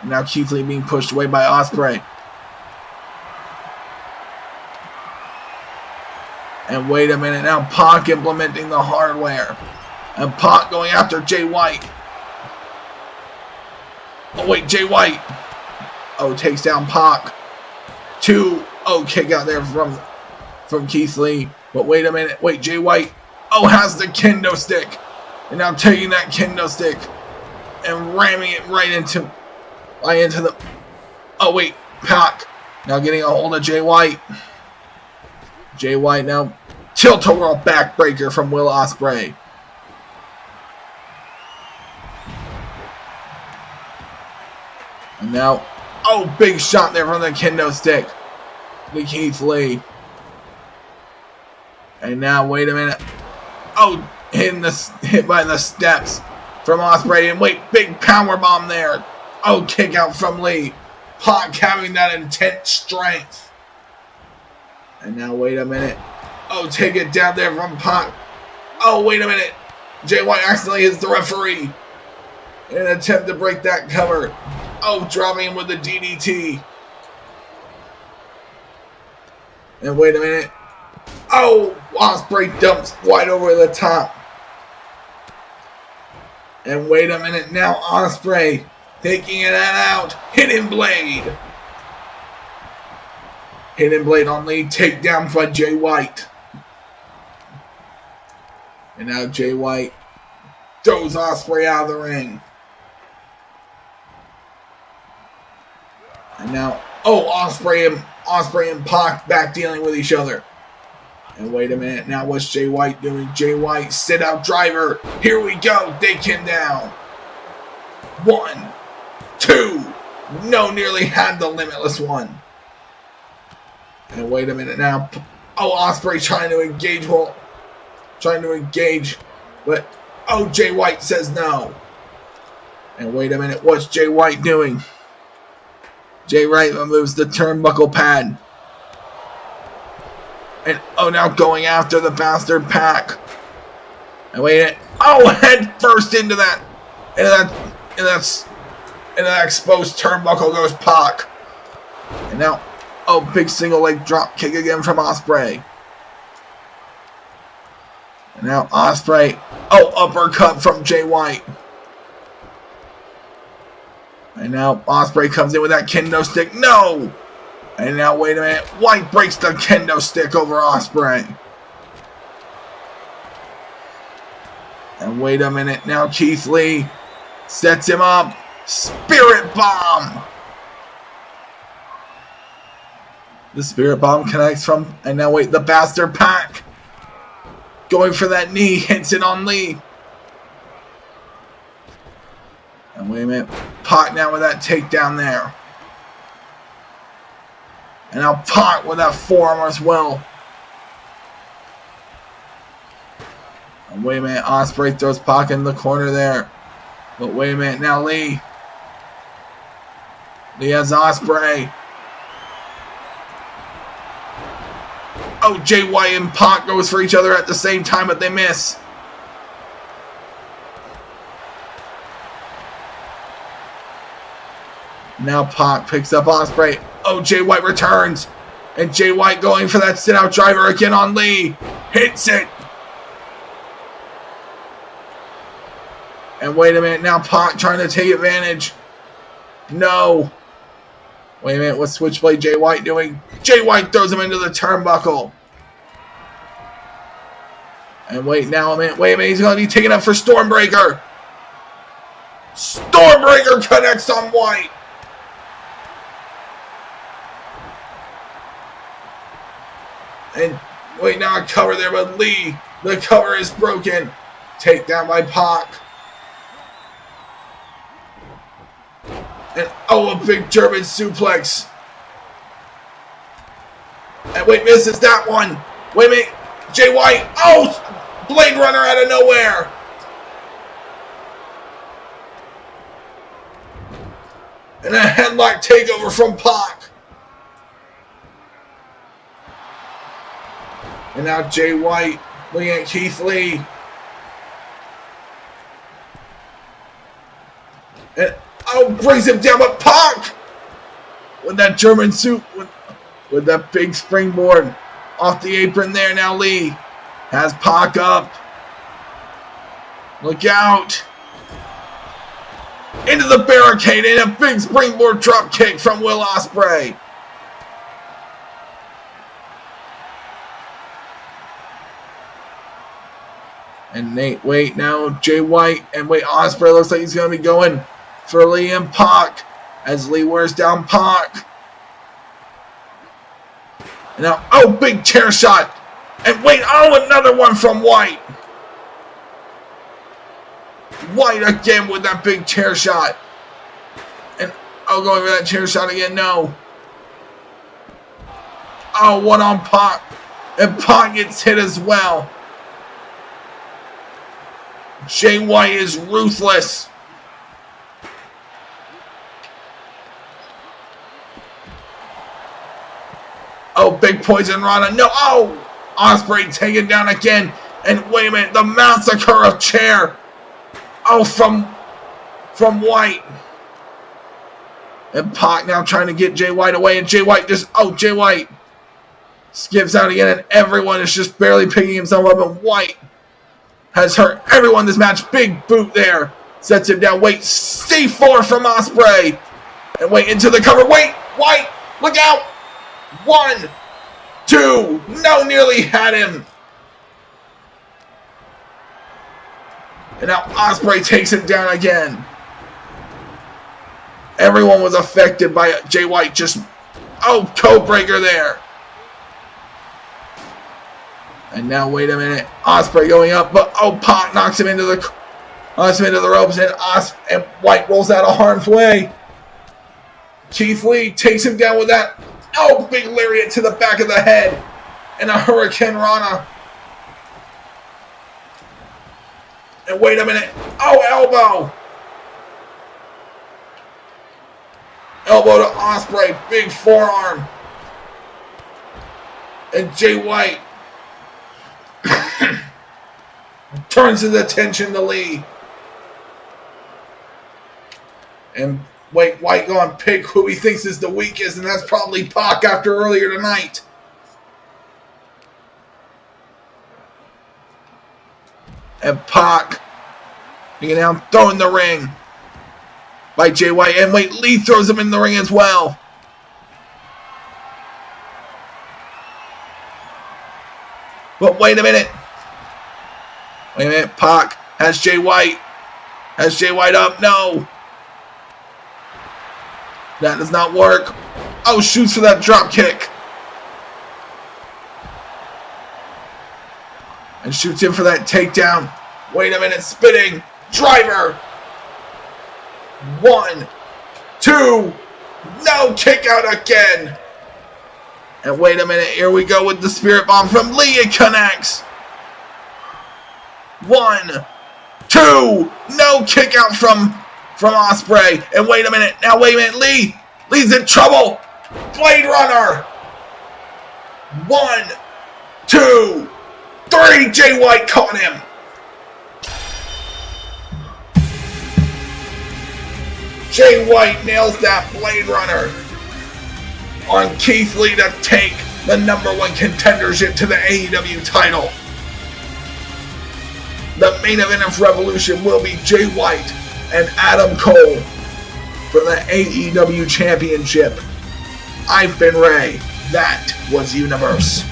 Speaker 2: And now Keith Lee being pushed away by Ospreay. And wait a minute now, Pac implementing the hardware. And Pac going after Jay White. Oh wait, Jay White. Oh, takes down Pac. 2. Oh, kick out there from Keith Lee. But wait a minute. Wait, Jay White. Oh, has the kendo stick. And now taking that kendo stick and ramming it right into the... Oh wait, Pac now getting a hold of Jay White. Jay White now tilt-a-whirl backbreaker from Will Ospreay. And now, oh, big shot there from the kendo stick to Keith Lee. And now, wait a minute. Oh, hit by the steps from Ospreay. And wait, big power bomb there. Oh, kick out from Lee. Pac having that intense strength. And now, wait a minute. Oh, take it down there from Pac. Oh, wait a minute. Jay White accidentally hits the referee in an attempt to break that cover. Oh, dropping him with the DDT. And wait a minute. Oh, Ospreay dumps White over the top. And wait a minute. Now Ospreay taking it out. Hidden Blade. Hidden Blade on Lee. Takedown by Jay White. And now Jay White throws Ospreay out of the ring. And now, oh, Ospreay and Pac back dealing with each other. And wait a minute, now what's Jay White doing? Jay White, sit out driver. Here we go, take him down. 1, 2. No, nearly had the limitless one. And wait a minute now. Oh, Ospreay trying to engage. But, oh, Jay White says no. And wait a minute, what's Jay White doing? Jay White removes the turnbuckle pad. And oh, now going after the bastard Pac. And wait, oh, head first into that exposed turnbuckle goes Pac. And now, oh, big single leg drop kick again from Ospreay. And now Ospreay, oh, uppercut from Jay White. And now Ospreay comes in with that kendo stick. No! And now, wait a minute. White breaks the kendo stick over Ospreay. And wait a minute. Now Keith Lee sets him up. Spirit Bomb. The Spirit Bomb connects from... And now, wait. The bastard Pac. Going for that knee. Hits it on Lee. And wait a minute. Pac now with that takedown there. And now Pac with that forearm as well. And wait a minute. Ospreay throws Pac in the corner there. But wait a minute. Now Lee. Lee has Ospreay. Oh, Jay White and Pac goes for each other at the same time, but they miss. Now Pac picks up Ospreay. Oh, Jay White returns. And Jay White going for that sit-out driver again on Lee. Hits it. And wait a minute. Now Pac trying to take advantage. No. Wait a minute. What's Switchblade Jay White doing? Jay White throws him into the turnbuckle. And wait now a minute. Wait a minute. He's going to be taken up for Stormbreaker. Stormbreaker connects on White. And wait, now a cover there, but Lee, the cover is broken. Takedown by Pac. And oh, a big German suplex. And wait, misses that one. Wait a minute, Jay White. Oh, Blade Runner out of nowhere. And a headlock takeover from Pac. And now Jay White looking at Keith Lee. And oh, brings him down, but Pac with that German suit, with that big springboard off the apron there. Now Lee has Pac up. Look out. Into the barricade and a big springboard drop kick from Will Ospreay. And Nate, wait, now Jay White, and wait, Ospreay looks like he's going to be going for Lee and Pac as Lee wears down Pac. And now, oh, big chair shot. And wait, oh, another one from White. White again with that big chair shot. And, oh, going for that chair shot again, no. Oh, one on Pac. And Pac gets hit as well. Jay White is ruthless. Oh, big poison Rana. No. Oh, Ospreay taken down again. And wait a minute, the massacre of chair. Oh, from White. And Pac now trying to get Jay White away. And Jay White Jay White skips out again. And everyone is just barely picking himself up. And White has hurt everyone this match. Big boot there. Sets him down. Wait, C4 from Ospreay. And wait, into the cover. Wait, White, look out. 1, 2. No, nearly had him. And now Ospreay takes him down again. Everyone was affected by Jay White. Code breaker there. And now, wait a minute. Ospreay going up, but Pac knocks him into the ropes, and White rolls out of harm's way. Keith Lee takes him down with that. Big lariat to the back of the head, and a Hurricane Rana. And wait a minute. Elbow. Elbow to Ospreay. Big forearm. And Jay White turns his attention to Lee. And wait, White gone pick who he thinks is the weakest, and that's probably Pac after earlier tonight. And Pac being now thrown in the ring by Jay White. And wait, Lee throws him in the ring as well. But wait a minute. Pac has Jay White. Has Jay White up. No. That does not work. Shoots for that drop kick. And shoots in for that takedown. Wait a minute. Spinning. Driver. 1, 2. No. Kick out again. And wait a minute. Here we go with the Spirit Bomb from Lee. It connects. 1, 2. No. Kick out from Ospreay. And wait a minute. Now wait a minute. Lee's in trouble. Blade Runner. 1, 2, 3. Jay White caught him. Jay White nails that Blade Runner on Keith Lee to take the #1 contendership to the AEW title. The main event of Revolution will be Jay White and Adam Cole for the AEW Championship. I've been Ray. That was Universe.